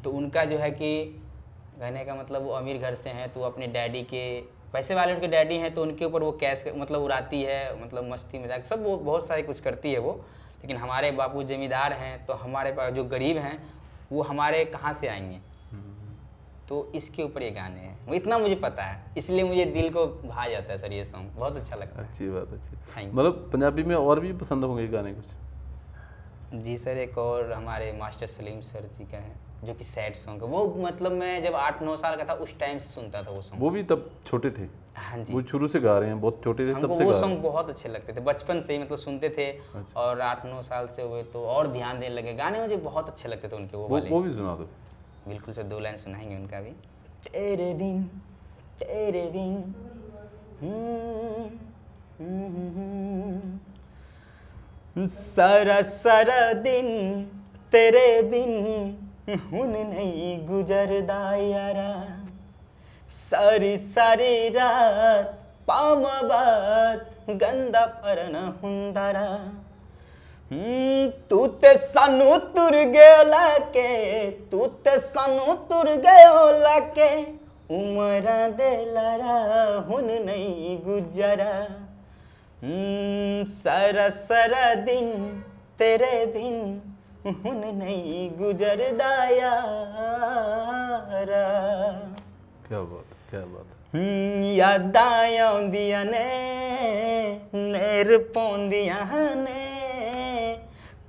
तो उनका जो है कि कहने का मतलब वो अमीर घर से हैं, तो अपने डैडी के पैसे वाले उनके डैडी हैं, तो उनके ऊपर वो कैश मतलब उड़ाती है, मतलब मस्ती मजाक सब वो बहुत सारी कुछ करती है वो। लेकिन हमारे बापू जमींदार हैं, तो हमारे पास जो गरीब हैं वो हमारे कहाँ से आएंगे, तो इसके ऊपर ये गाने हैं। वो इतना मुझे पता है, इसलिए मुझे दिल को भा जाता है सर, ये सॉन्ग बहुत अच्छा लगता है। अच्छी बात, अच्छी। Thank you. मतलब पंजाबी में और भी पसंद होंगे गाने कुछ? जी सर, एक और हमारे मास्टर सलीम सर जी का है, जो कि सैड सॉन्ग है। वो मतलब मैं जब 8-9 साल का था उस टाइम से सुनता था वो सॉन्ग। वो भी तब छोटे थे? हाँ जी, वो शुरू से गा रहे हैं, बहुत छोटे थे हमको तब से वो गा रहे सॉन्ग बहुत अच्छे लगते थे बचपन से ही, मतलब सुनते थे। अच्छा। और 8-9 साल से हुए तो और ध्यान देने लगे। गाने मुझे बहुत अच्छे लगते थे उनके वो हैं। वाले। वो भी सुना दो। बिल्कुल सर, 2 लाइन सुनाएंगे उनका भी। तेरे बिन तेरे बिन सारा सारा दिन तेरे बिन हुन नहीं गुजरदा यारा, सारी सारी रात पामा बात गंदा परन हुंदारा। तू ते सानू तुर गयो लाके, तू ते सानू तुर गयो लाके, उमरा दे लारा हुन नहीं गुजरा। सारा सारा दिन तेरे बिन हुन नहीं गुजरदा यारा। क्या बात, क्या बात। यादां आउंदियां ने नेर पौंदियां ने,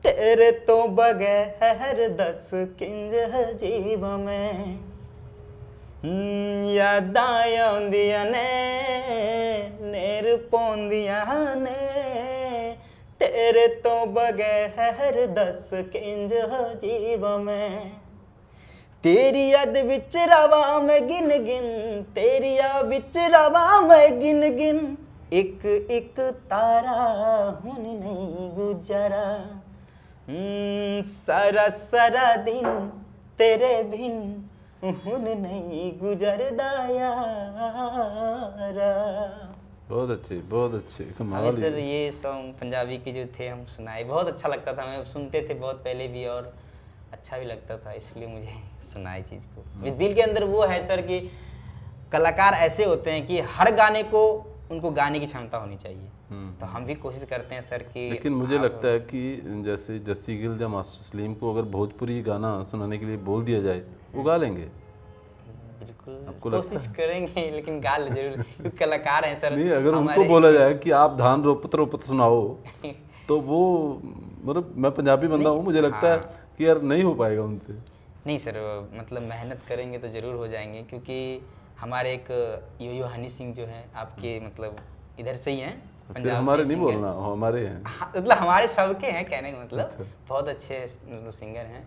तेरे तो बगैर दस किंज जीव में। यादां आउंदियां ने नेर पौंदियां ने, तेरे तो बगैर दस किंज जीव में। तेरी याद विच रवा मैं गिन गिन, तेरी याद विच रवा मैं गिन गिन, एक एक तारा हुन नहीं गुजरा। सारा सारा दिन तेरे बिन हुन नहीं गुजरदा यारा। बहुत अच्छे, बहुत अच्छे, कमाल हमें ही सर है। ये सॉन्ग पंजाबी के जो थे हम सुनाए, बहुत अच्छा लगता था, हमें सुनते थे बहुत पहले भी और अच्छा भी लगता था, इसलिए मुझे सुनाई चीज़ को। मेरे दिल के अंदर वो है सर कि कलाकार ऐसे होते हैं कि हर गाने को उनको गाने की क्षमता होनी चाहिए। तो हम भी कोशिश करते हैं सर कि लेकिन मुझे लगता है कि जैसे जस्सी गिल या मास्टर सलीम को अगर भोजपुरी गाना सुनाने के लिए बोल दिया जाए वो गा लेंगे। बिल्कुल कोशिश करेंगे, लेकिन गा ले जरूर क्योंकि कलाकार हैं सर। नहीं, अगर उनको बोला जाए कि आप धान रोपत रोपत सुनाओ तो वो, मतलब मैं पंजाबी बंदा हूँ, मुझे लगता है कि यार नहीं हो पाएगा उनसे। नहीं सर, मतलब मेहनत करेंगे तो ज़रूर हो जाएंगे, क्योंकि हमारे एक यो हनी सिंह जो हैं आपके मतलब इधर से ही हैं, फिर हमारे नहीं बोलना, हमारे हैं। हाँ, मतलब हमारे सबके हैं कहने का मतलब। अच्छा। बहुत अच्छे मतलब सिंगर हैं।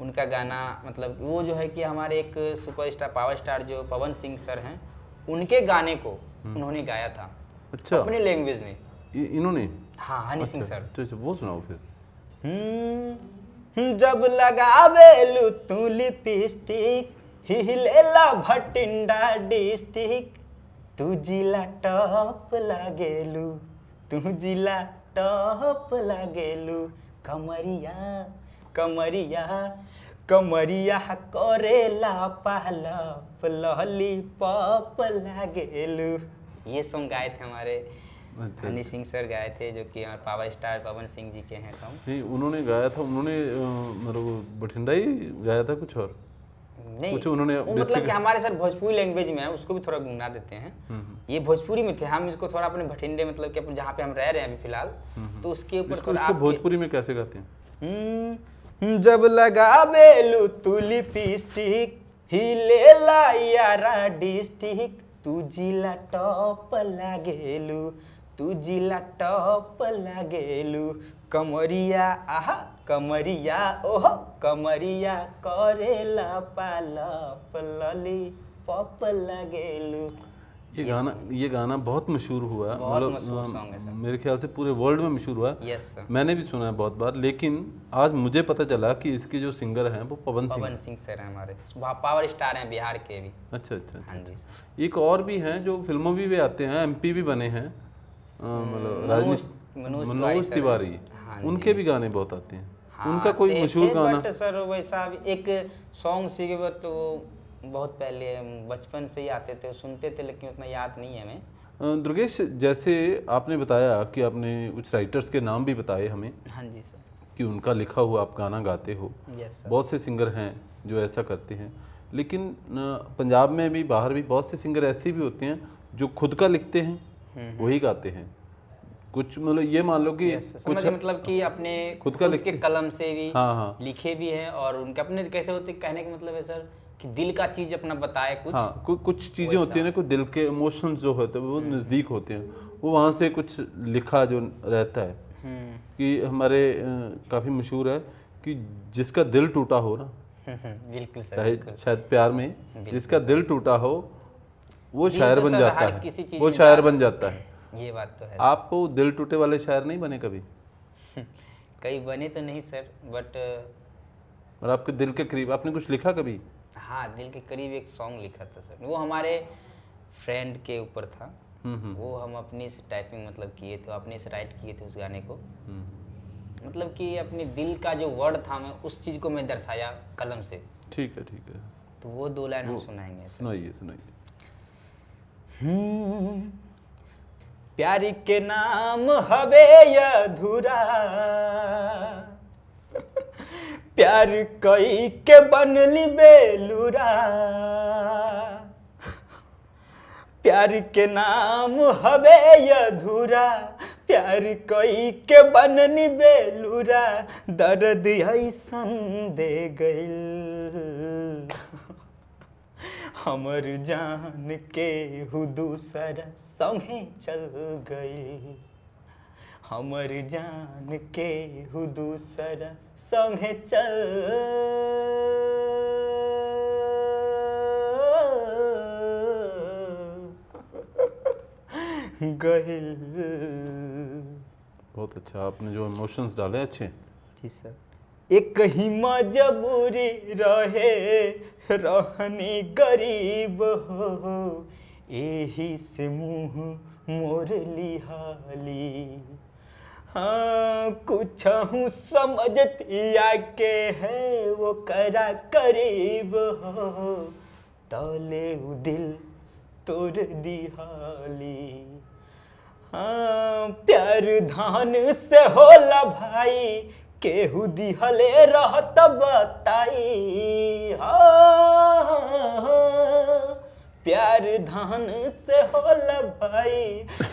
उनका गाना मतलब वो जो है कि हमारे एक सुपरस्टार पावर स्टार जो पवन सिंह सर हैं, उनके गाने को उन्होंने गाया था अच्छा, अपनी लैंग्वेज में। इन्होंने? हाँ, हनी सिंह सर। अच्छा, वो सुनाओ फिर। जब लगावेलू तू लिपस्टिक, हिलेला भटिंडा डिस्ट्रिक्ट, तू जिला टॉप लागेलू, तू जिला टॉप लागेलू, कमरिया कमरिया कमरिया करेला पालप लॉलीपॉप लागेलू। ये सॉन्ग गाए थे हमारे हनी सिंह सर, गाए थे, जो कि हमारे पावर स्टार पवन सिंह जी के हैं सॉन्ग। नहीं, उन्होंने गाया था, उन्होंने मतलब बठिंडा ही गाया था कुछ और नहीं, कुछ उन्होंने वो मतलब कि हमारे सर भोजपुरी लैंग्वेज में है, उसको भी थोड़ा गुंगना देते हैं। ये भोजपुरी में थे, हम इसको थोड़ा अपने भटिंडे मतलब कि जहाँ पे हम रह रहे हैं अभी फिलहाल, तो उसके ऊपर थोड़ा इसको भोजपुरी में कैसे गाते हैं? जब लगावेलू तू लिपस्टिक, हिलेला यारा डिस्ट्रिक्ट, तू जिला टॉप लागेलू, तू जिला टॉप लागेलू, कमरिया आहा कमरिया ओहो कमरिया करेला पालप लॉलीपॉप लागेलू। ये गाना बहुत मशहूर हुआ, बहुत मशहूर सॉन्ग है सर। मेरे ख्याल से पूरे वर्ल्ड में मशहूर हुआ। यस सर, मैंने भी सुना है बहुत बार, लेकिन आज मुझे पता चला कि इसके जो सिंगर हैं वो पवन सिंह सर हैं, हमारे पावर स्टार हैं बिहार के भी। अच्छा अच्छा, हाँ जी सर। एक और भी हैं जो फिल्मों में भी आते हैं, एमपी भी बने हैं, मतलब मनोज तिवारी, उनके भी गाने बहुत आते हैं। उनका कोई मशहूर गाना? बट सर वैसा एक सॉन्ग सी तो बहुत पहले बचपन से ही आते थे, सुनते थे, लेकिन उतना याद नहीं है हमें। दुर्गेश, जैसे आपने बताया कि आपने कुछ राइटर्स के नाम भी बताए हमें। हाँ जी सर। कि उनका लिखा हुआ आप गाना गाते हो। Yes sir. बहुत से सिंगर हैं जो ऐसा करते हैं, लेकिन पंजाब में भी, बाहर भी बहुत से सिंगर ऐसे भी होते हैं जो खुद का लिखते हैं वही गाते हैं। कुछ मतलब ये मान लो कि Yes, समझिए मतलब कि अपने खुद का खुद के कलम से भी हाँ हाँ लिखे भी हैं और उनके अपने कैसे होते, कहने का मतलब है सर कि दिल का चीज अपना बताए कुछ। हाँ कुछ चीज़ें होती है ना, कुछ दिल के इमोशंस जो होते हैं वो नज़दीक होते हैं, वो वहाँ से कुछ लिखा जो रहता है। कि हमारे काफ़ी मशहूर है कि जिसका दिल टूटा हो ना, बिल्कुल सर, चाहे बिल्कुल। शायद प्यार में, जिसका दिल टूटा हो वो दिल शायर तो बन सर जाता हर है, किसी चीज वो में शायर जान- बन जाता है। ये बात तो है आप वो दिल टूटे वाले शायर नहीं बने कभी? कई बने तो नहीं सर, बट और आपके दिल के करीब आपने कुछ लिखा कभी? हाँ दिल के करीब एक सॉन्ग लिखा था सर, वो हमारे फ्रेंड के ऊपर था। वो हम अपनी से टाइपिंग मतलब किए थे, अपने से राइट किए थे उस गाने को। मतलब कि अपने दिल का जो वर्ड था, मैं उस चीज़ को मैं दर्शाया कलम से। ठीक है ठीक है, तो वो 2 लाइन हम सुनाएंगे सर। सुनाइए सुनाइए। प्यार के नाम हवे अधूरा, प्यार कई के बनली बेलूरा। प्यार के नाम हवे अधूरा, प्यार कई के बननी बेलूरा। दर्द ऐसन दे गइल हमर जान के हु दूसरा संगे चल गइल। हमर जान के हु दूसरा संगे चल गइल। बहुत अच्छा, आपने जो इमोशंस डाले अच्छे। जी सर। एक ही मजबूरी रहे, रहनी गरीब हो, एही से मुँह मोर लिहाली। हाँ कुछ हूँ समझतिया के है वो करा करीब हो, तले उ दिल तोड़ दिहाली। हाँ प्यार धान से होला भाई, केहू दिहले रहत बताई। हाँ प्यार धान से होला भाई,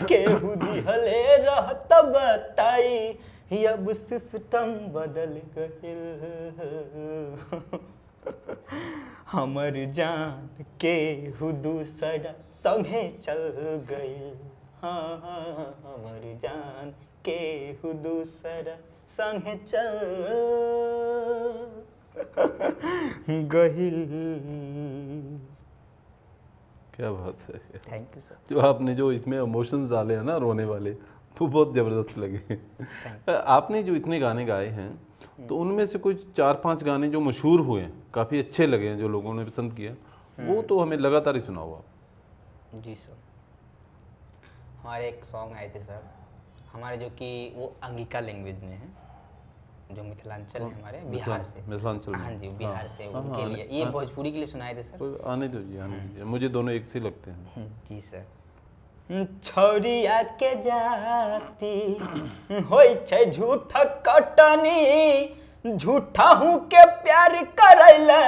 केहू दिहले रहत बताई। अब सिस्टम बदल गइल हमर जान केहू दूसरा संगे चल गइल। हाँ हमर जान केहू दूसरा संगे चल गइल। क्या बात है। Thank you sir. जो आपने जो इसमें इमोशंस डाले हैं ना, रोने वाले, वो बहुत ज़बरदस्त लगे। आपने जो इतने गाने गाए हैं तो उनमें से कुछ 4-5 गाने जो मशहूर हुए हैं, काफ़ी अच्छे लगे हैं, जो लोगों ने पसंद किया, वो तो हमें लगातार ही सुनाओ आप। जी सर। हमारे एक सॉन्ग आए थे सर, हमारे जो कि वो अंगिका लैंग्वेज में है, जो मिथिलांचल है हमारे बिहार से। मिथिलांचल में। हाँ जी बिहार से, हाँ, उनके हाँ, लिए ये भोजपुरी के लिए सुनाए थे सर। तो आने दीजिए आने दीजिए, मुझे दोनों एक से लगते हैं। जी सर। छौरिया के जाती होई छे झूठ कटनी, झूठा हूँ के प्यार करैला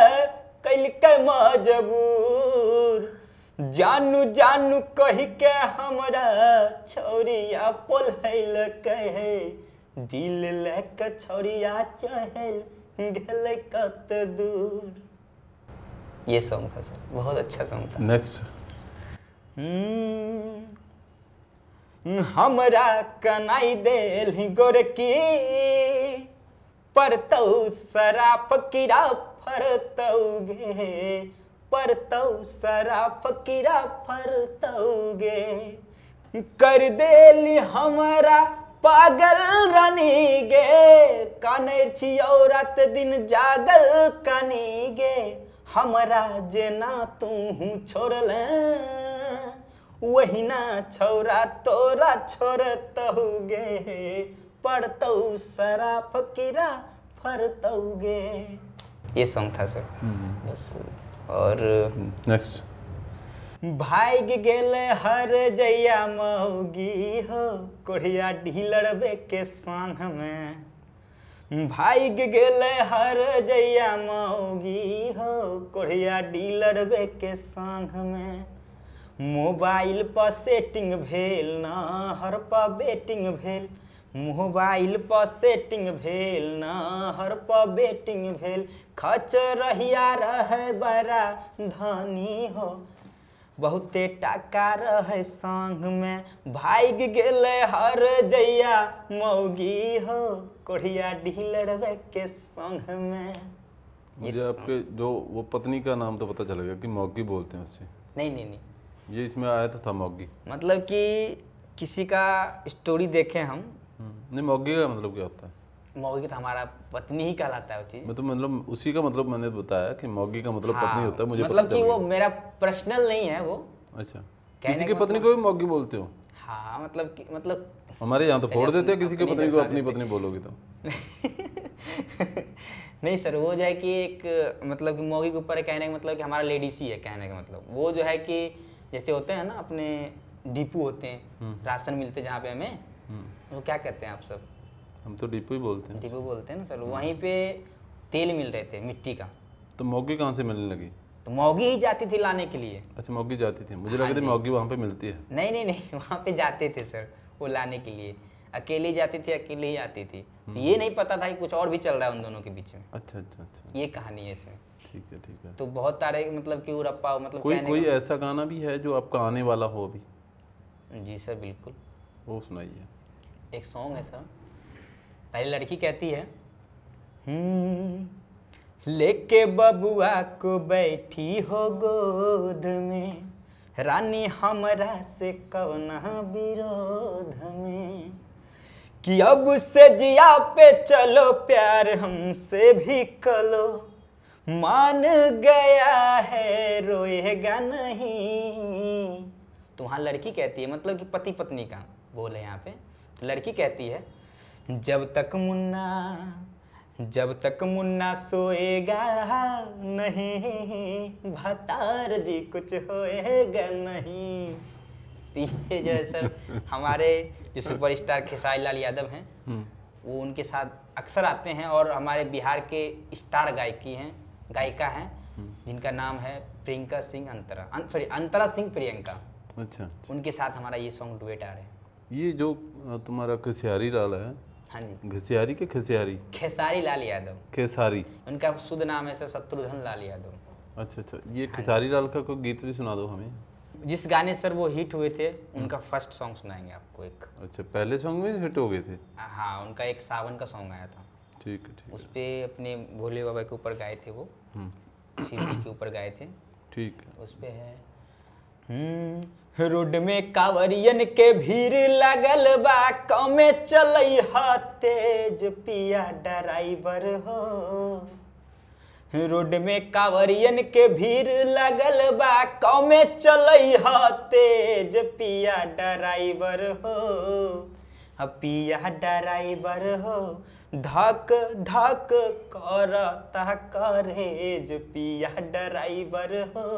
कैल के मजबूर। जानू जानू कही के हमरा छौरिया पोलैल कहे, दिल लेके छौरिया चहल गेल कत दूर। ये सॉन्ग था सर, बहुत अच्छा सॉन्ग था। नेक्स्ट। हमरा कनाई देल गोरकी, परतौ सराफ कीड़ा फरतौगे, परतौ सराफ कीड़ा फरतौगे। कर देली हमरा पागल रानी गे, कानर छियौ रात दिन जागल कानी गे। हमरा जेना तू छोड़ले वही ना छौरा तोरा छोड़तौगे, पड़तौ सराफ कीड़ा फरतौगे। ये सॉन्ग था सर बस। और नेक्स्ट। भाग गेले हर जैया मौगी हो, कोढ़िया ढीलरबे के संग में। भाग गेले हर जैया मौगी हो, कोढ़िया ढीलरबे के संग में। मोबाइल पर सेटिंग भेल ना हर पर बेटिंग भेल, मोबाइल पर सेटिंग भेल ना हर पर बेटिंग भेल, खच रहिया रहे बड़ा धनी हो, बहुते टाका रहे संग में, भाग गेले हर जैया मौगी हो, कोढ़िया डीलर के संग में। मुझे आपके जो वो पत्नी का नाम तो पता चल गया कि मौगी बोलते हैं उससे। नहीं, ये इसमें आया था मौगी, मतलब कि किसी का स्टोरी देखे हम। नहीं मौगी का मतलब क्या होता है? मौगी तो हमारा पत्नी ही कहलाता है वो चीज़। मतलब उसी का मतलब मैंने बताया कि मौगी का मतलब पत्नी होता है, मुझे मतलब कि वो मेरा पर्सनल नहीं है वो। अच्छा, किसी की पत्नी को भी मौगी बोलते हो? हाँ मतलब हमारे यहाँ तो फोड़ देते हैं किसी की पत्नी को अपनी पत्नी बोलोगे तो। नहीं सर, वो जो है कि एक मतलब कि मौगी के ऊपर कहने का मतलब कि हमारा लेडीज ही है, कहने का मतलब वो जो है कि जैसे होते हैं ना अपने डिपो होते हैं, राशन मिलते जहाँ पे हमें, वो क्या कहते हैं आप सब? हम तो डिपो ही बोलते हैं। डिपो बोलते हैं ना सर। वहीं पे तेल मिल रहे थे मिट्टी का, तो मौगी कहाँ से मिलने लगी? तो मौगी ही जाती थी लाने के लिए। अच्छा, मौगी जाती थी, मुझे लगा था मौगी वहाँ पे मिलती है। नहीं, वहाँ पे जाते थे सर वो लाने के लिए, अकेली जाती थी, अकेले ही आती थी। तो ये नहीं पता था कि कुछ और भी चल रहा है उन दोनों के बीच में। अच्छा, ये कहानी है इसमें। ठीक है। तो बहुत सारे मतलब कि उरप्पा मतलब कोई ऐसा गाना भी है जो आपका आने वाला हो अभी? जी सर बिल्कुल, वो सुनाइए। एक सॉन्ग है सर। पहले लड़की कहती है, लेके बबुआ को बैठी हो गोद में, रानी हमरा से कवना विरोध में, कि अब से जिया पे चलो प्यार हमसे भी कलो, मान गया है रोएगा नहीं। तो वहाँ लड़की कहती है, मतलब कि पति पत्नी का बोल है यहाँ पे। तो लड़की कहती है, जब तक मुन्ना सोएगा नहीं, भतार जी कुछ होएगा नहीं। तो ये जो है सर हमारे जो सुपरस्टार खेसारी लाल यादव हैं, वो उनके साथ अक्सर आते हैं, और हमारे बिहार के स्टार गायिका हैं जिनका नाम है प्रियंका सिंह अंतरा सिंह प्रियंका। अच्छा, उनके साथ हमारा ये सॉन्ग डुएट आ रहे हैं। ये जो तुम्हारा खेसारी लाल है, हाँ जी, घसियारी के खेसारी? खेसारी लाल यादव खेसारी, उनका शुद्ध नाम है सर शत्रुघ्न लाल यादव। अच्छा, ये खेसारी लाल का कोई गीत भी सुना दो हमें। जिस गाने सर वो हिट हुए थे उनका फर्स्ट सॉन्ग सुनाएंगे आपको एक। अच्छा, पहले सॉन्ग में हिट हो गए थे? हाँ, उनका एक सावन का सॉन्ग आया था। ठीक है। उस पर अपने भोले बाबा के ऊपर गाए थे, वो शिव जी के ऊपर गाए थे। ठीक है। उस पे है, रोड में कांवरियन के भीड़ लगल बा, कमे चलई हा तेज पिया ड्राइवर हो। रोड में कांवरियन के भीड़ लगल बा, कमे चलई हा तेज पिया ड्राइवर हो। पिया ड्राइवर हो, धक धक करता करेज, पिया ड्राइवर हो,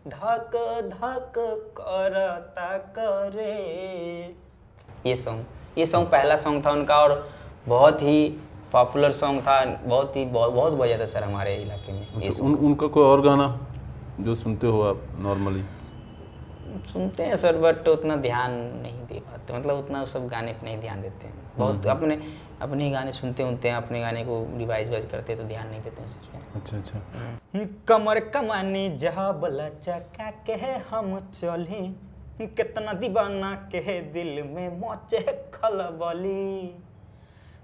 धक धक करता करेज। ये सॉन्ग पहला सॉन्ग था उनका, और बहुत ही पॉपुलर सॉन्ग था, बहुत बजा था सर हमारे इलाके में। ये उनका कोई और गाना जो सुनते हो आप नॉर्मली? सुनते हैं सर, बट उतना ध्यान नहीं दे पाते, मतलब उतना सब गाने पे नहीं ध्यान देते हैं। बहुत अपने ही गाने सुनते हैं, अपने गाने को रिवाइज करते हैं, तो ध्यान नहीं देते हैं सच में। अच्छा। कमर कमानी जहाँ बला चका के हम चली, कितना दीवाना के दिल में मचे खलबली,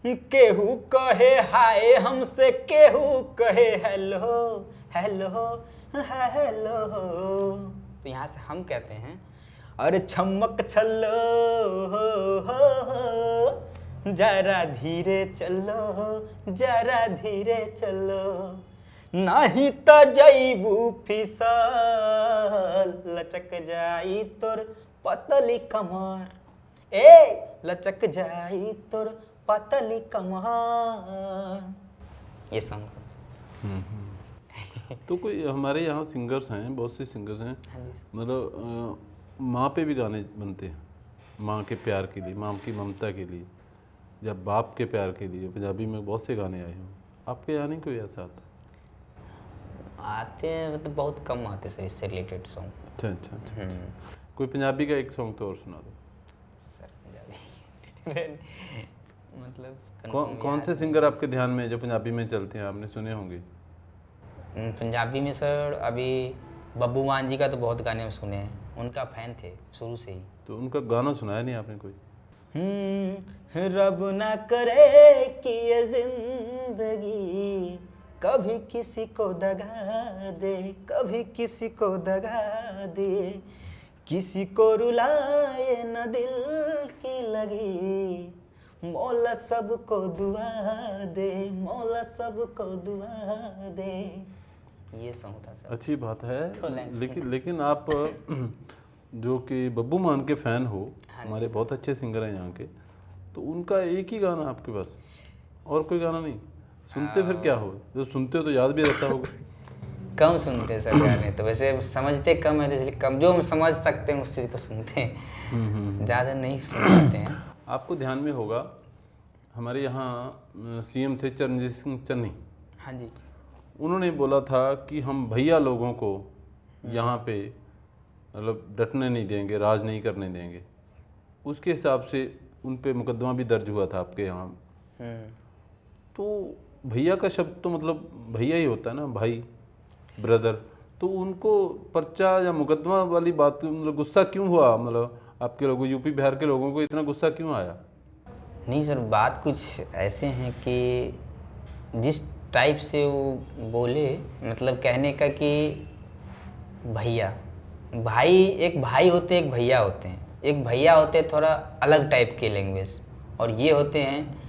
केहू कहे हाय हमसे, केहू कहे हेलो हेलो हेलो। तो यहाँ से हम कहते हैं, अरे छमक छल्लो हो, जरा धीरे चलो, जरा धीरे चलो, नहीं तो जईबू फिसल, लचक जाई तोर पतली कमर, लचक जाई तोर पतली कमर। ये सॉन्ग तो कोई हमारे यहाँ सिंगर्स हैं, बहुत से सिंगर्स हैं, मतलब माँ पे भी गाने बनते हैं, माँ के प्यार के लिए, माँ की ममता के लिए, या बाप के प्यार के लिए। पंजाबी में बहुत से गाने आए हैं, आपके यहाँ नहीं कोई ऐसा आता? आते हैं, मतलब बहुत कम आते सर इससे रिलेटेड सॉन्ग। अच्छा। कोई पंजाबी का एक सॉन्ग तो और सुना दो। सर पंजाबी मतलब कौन से सिंगर आपके ध्यान में जो पंजाबी में चलते हैं, आपने सुने होंगे? पंजाबी में सर अभी बब्बू मान जी का तो बहुत गाने में सुने हैं, उनका फैन थे शुरू से ही। तो उनका गाना सुनाया नहीं आपने कोई? रब ना करे कि ये जिंदगी कभी किसी को दगा दे, कभी किसी को दगा दे, किसी को रुलाए न दिल की लगी, मौला सबको दुआ दे, मौला सबको दुआ दे। ये सॉन्ग था सर। अच्छी बात है, तो लेकिन आप जो कि बब्बू मान के फ़ैन हो, हाँ हमारे बहुत अच्छे सिंगर हैं यहाँ के, तो उनका एक ही गाना आपके पास, और कोई गाना नहीं सुनते? फिर क्या हो, जो सुनते हो तो याद भी रहता होगा। कम सुनते हैं सर गाने तो, वैसे समझते कम है, इसलिए कम जो हम समझ सकते हैं उस चीज़ को सुनते हैं, ज़्यादा नहीं सुन पाते हैं। आपको ध्यान में होगा हमारे यहाँ सीएम थे चरणजीत सिंह चन्नी। हाँ जी। उन्होंने बोला था कि हम भैया लोगों को यहाँ पे मतलब डटने नहीं देंगे, राज नहीं करने देंगे। उसके हिसाब से उन पे मुकदमा भी दर्ज हुआ था आपके यहाँ। तो भैया का शब्द तो मतलब भैया ही होता है ना, भाई, ब्रदर। तो उनको पर्चा या मुकदमा वाली बात मतलब गुस्सा क्यों हुआ? मतलब आपके लोगों, यूपी बिहार के लोगों को इतना गुस्सा क्यों आया? नहीं सर, बात कुछ ऐसे हैं कि जिस टाइप से वो बोले, मतलब कहने का कि भैया, भाई एक भाई होते हैं, एक भैया होते हैं। एक भैया होते हैं थोड़ा अलग टाइप के लैंग्वेज, और ये होते हैं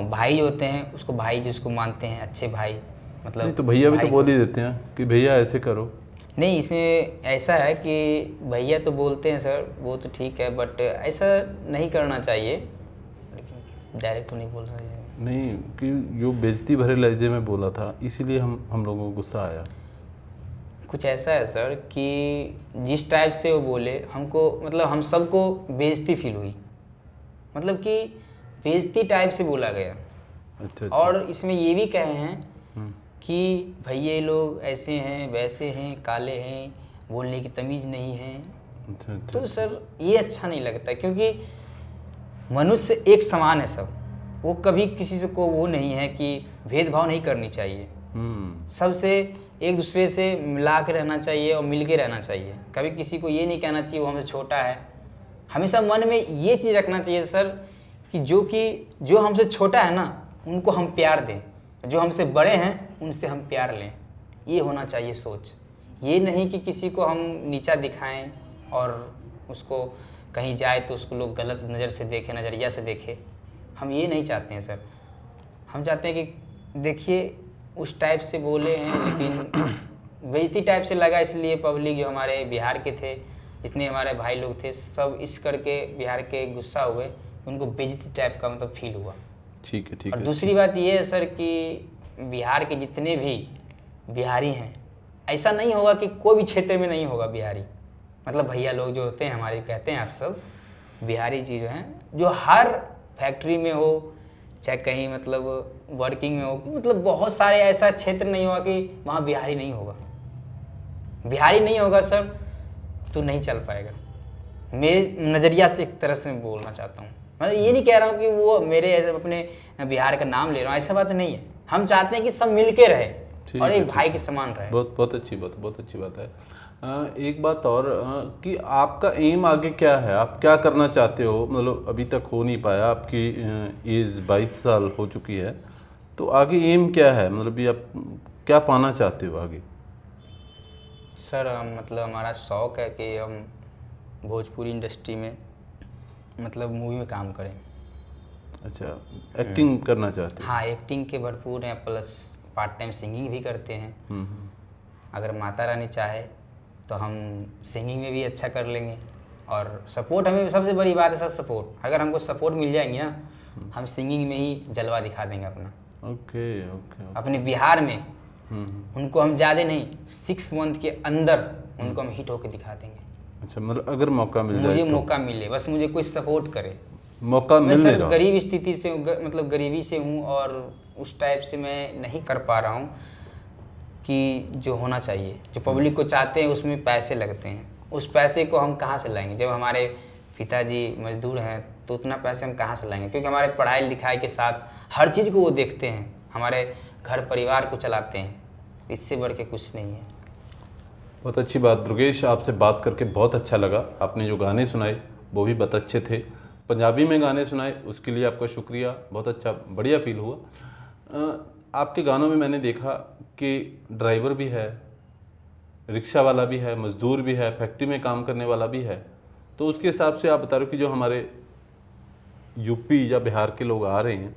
भाई होते हैं, उसको भाई जिसको मानते हैं, अच्छे भाई मतलब। नहीं तो भैया भी तो बोल ही देते हैं कि भैया ऐसे करो। नहीं, इसमें ऐसा है कि भैया तो बोलते हैं सर, वो तो ठीक है, बट ऐसा नहीं करना चाहिए। लेकिन डायरेक्ट तो नहीं बोल रहे हैं। नहीं कि जो बेइज्जती भरे लहजे में बोला था, इसीलिए हम लोगों को गुस्सा आया। कुछ ऐसा है सर कि जिस टाइप से वो बोले, हमको मतलब हम सबको बेइज्जती फील हुई, मतलब कि बेइज्जती टाइप से बोला गया। अच्छा। और इसमें ये भी कहे हैं कि भैया लोग ऐसे हैं, वैसे हैं, काले हैं, बोलने की तमीज़ नहीं है। अच्छा। तो सर ये अच्छा नहीं लगता, क्योंकि मनुष्य एक समान है सब, वो कभी किसी से को वो नहीं है कि भेदभाव नहीं करनी चाहिए। सबसे एक दूसरे से मिला के रहना चाहिए और मिल के रहना चाहिए। कभी किसी को ये नहीं कहना चाहिए वो हमसे छोटा है। हमेशा मन में ये चीज़ रखना चाहिए सर कि जो हमसे छोटा है ना, उनको हम प्यार दें, जो हमसे बड़े हैं उनसे हम प्यार लें। ये होना चाहिए सोच। ये नहीं कि किसी को हम नीचा दिखाएं और उसको कहीं जाए तो उसको लोग गलत नज़र से देखें, नज़रिया से देखें। हम ये नहीं चाहते हैं सर। हम चाहते हैं कि देखिए उस टाइप से बोले हैं, लेकिन बेइज्जती टाइप से लगा, इसलिए पब्लिक जो हमारे बिहार के थे, जितने हमारे भाई लोग थे, सब इस करके बिहार के गुस्सा हुए, उनको बेइज्जती टाइप का मतलब फील हुआ। ठीक है, ठीक और है। दूसरी बात ये है सर कि बिहार के जितने भी बिहारी हैं, ऐसा नहीं होगा कि कोई भी क्षेत्र में नहीं होगा बिहारी। मतलब भैया लोग जो होते हैं हमारे, कहते हैं आप सब बिहारी चीज़ हैं, जो हर फैक्ट्री में हो, चाहे कहीं मतलब वर्किंग में हो, मतलब बहुत सारे ऐसा क्षेत्र नहीं होगा कि वहाँ बिहारी नहीं होगा। बिहारी नहीं होगा सर तो नहीं चल पाएगा। मेरे नज़रिया से एक तरह से मैं बोलना चाहता हूँ। मतलब ये नहीं कह रहा हूँ कि वो मेरे अपने बिहार का नाम ले रहा हूँ, ऐसा बात नहीं है। हम चाहते हैं कि सब मिल के रहे और एक भाई के समान रहे। बहुत अच्छी बात, बहुत अच्छी बात है। एक बात और कि आपका एम आगे क्या है? आप क्या करना चाहते हो? मतलब अभी तक हो नहीं पाया, आपकी एज 22 साल हो चुकी है, तो आगे एम क्या है? मतलब ये आप क्या पाना चाहते हो आगे? सर मतलब हमारा शौक़ है कि हम भोजपुरी इंडस्ट्री में मतलब मूवी में काम करें। अच्छा, एक्टिंग करना चाहते हो? हाँ, एक्टिंग के भरपूर हैं, प्लस पार्ट टाइम सिंगिंग भी करते हैं। अगर माता रानी चाहे तो हम सिंगिंग में भी अच्छा कर लेंगे। और सपोर्ट, हमें सबसे बड़ी बात है सर सपोर्ट। अगर हमको सपोर्ट मिल जाएंगे ना, हम सिंगिंग में ही जलवा दिखा देंगे अपना। ओके। अपने बिहार में उनको हम ज़्यादा नहीं, 6 मंथ के अंदर उनको हम हिट होकर दिखा देंगे। अच्छा, मतलब अगर मौका मिल जाए, मुझे मौका मिले, बस मुझे कोई सपोर्ट करे। मौका मिल मैं सर गरीब स्थिति से मतलब गरीबी से हूँ, और उस टाइप से मैं नहीं कर पा रहा हूँ कि जो होना चाहिए, जो पब्लिक को चाहते हैं उसमें पैसे लगते हैं। उस पैसे को हम कहाँ से लाएंगे? जब हमारे पिताजी मजदूर हैं तो उतना पैसे हम कहाँ से लाएंगे? क्योंकि हमारे पढ़ाई लिखाई के साथ हर चीज़ को वो देखते हैं, हमारे घर परिवार को चलाते हैं, इससे बढ़ के कुछ नहीं है। बहुत अच्छी बात दुर्गेश, आपसे बात करके बहुत अच्छा लगा। आपने जो गाने सुनाए वो भी बहुत अच्छे थे, पंजाबी में गाने सुनाए उसके लिए आपका शुक्रिया, बहुत अच्छा बढ़िया फील हुआ। आपके गानों में मैंने देखा कि ड्राइवर भी है, रिक्शा वाला भी है, मज़दूर भी है, फैक्ट्री में काम करने वाला भी है। तो उसके हिसाब से आप बता रहे हो कि जो हमारे यूपी या बिहार के लोग आ रहे हैं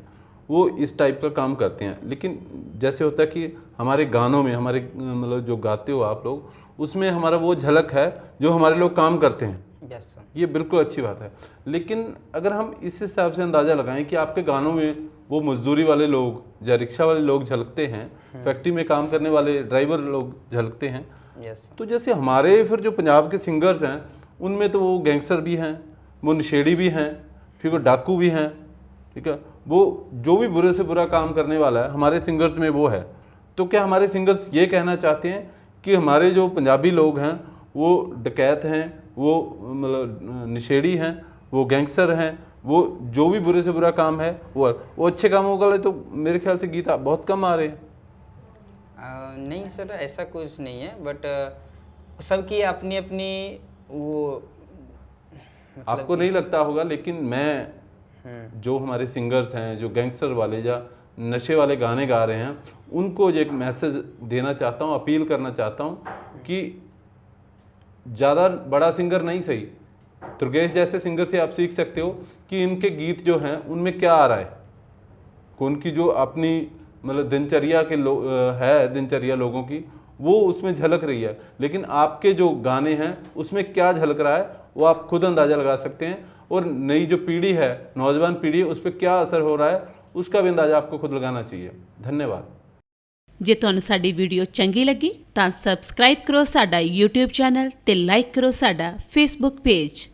वो इस टाइप का काम करते हैं। लेकिन जैसे होता है कि हमारे गानों में, हमारे मतलब जो गाते हो आप लोग, उसमें हमारा वो झलक है जो हमारे लोग काम करते हैं। Yes sir. ये बिल्कुल अच्छी बात है। लेकिन अगर हम इस हिसाब से अंदाज़ा लगाएं कि आपके गानों में वो मजदूरी वाले लोग या रिक्शा वाले लोग झलकते हैं, फैक्ट्री में काम करने वाले ड्राइवर लोग झलकते हैं, यस। तो जैसे हमारे फिर जो पंजाब के सिंगर्स हैं उनमें तो वो गैंगस्टर भी हैं, वो नशेड़ी भी हैं, फिर वो डाकू भी हैं, ठीक है, वो जो भी बुरे से बुरा काम करने वाला है हमारे सिंगर्स में वो है। तो क्या हमारे सिंगर्स ये कहना चाहते हैं कि हमारे जो पंजाबी लोग हैं वो डकैत हैं, वो मतलब नशेड़ी हैं, वो गैंगस्टर हैं, वो जो भी बुरे से बुरा काम है वो अच्छे कामों वाले तो मेरे ख्याल से गीत बहुत कम आ रहे हैं। नहीं सर, ऐसा कुछ नहीं है, बट सबकी अपनी अपनी वो मतलब आपको नहीं लगता होगा, लेकिन मैं जो हमारे सिंगर्स हैं जो गैंगस्टर वाले या नशे वाले गाने गा रहे हैं उनको एक मैसेज देना चाहता हूँ, अपील करना चाहता हूँ कि ज़्यादा बड़ा सिंगर नहीं सही, दुर्गेश जैसे सिंगर से आप सीख सकते हो कि इनके गीत जो हैं उनमें क्या आ रहा है, उनकी जो अपनी मतलब दिनचर्या के दिनचर्या लोगों की वो उसमें झलक रही है। लेकिन आपके जो गाने हैं उसमें क्या झलक रहा है वो आप खुद अंदाज़ा लगा सकते हैं, और नई जो पीढ़ी है, नौजवान पीढ़ी है, उस पर क्या असर हो रहा है उसका भी अंदाज़ा आपको खुद लगाना चाहिए। धन्यवाद। जे तुहानू साडी वीडियो चंगी लगी तां सबसक्राइब करो साडा YouTube चैनल ते लाइक करो साडा Facebook पेज।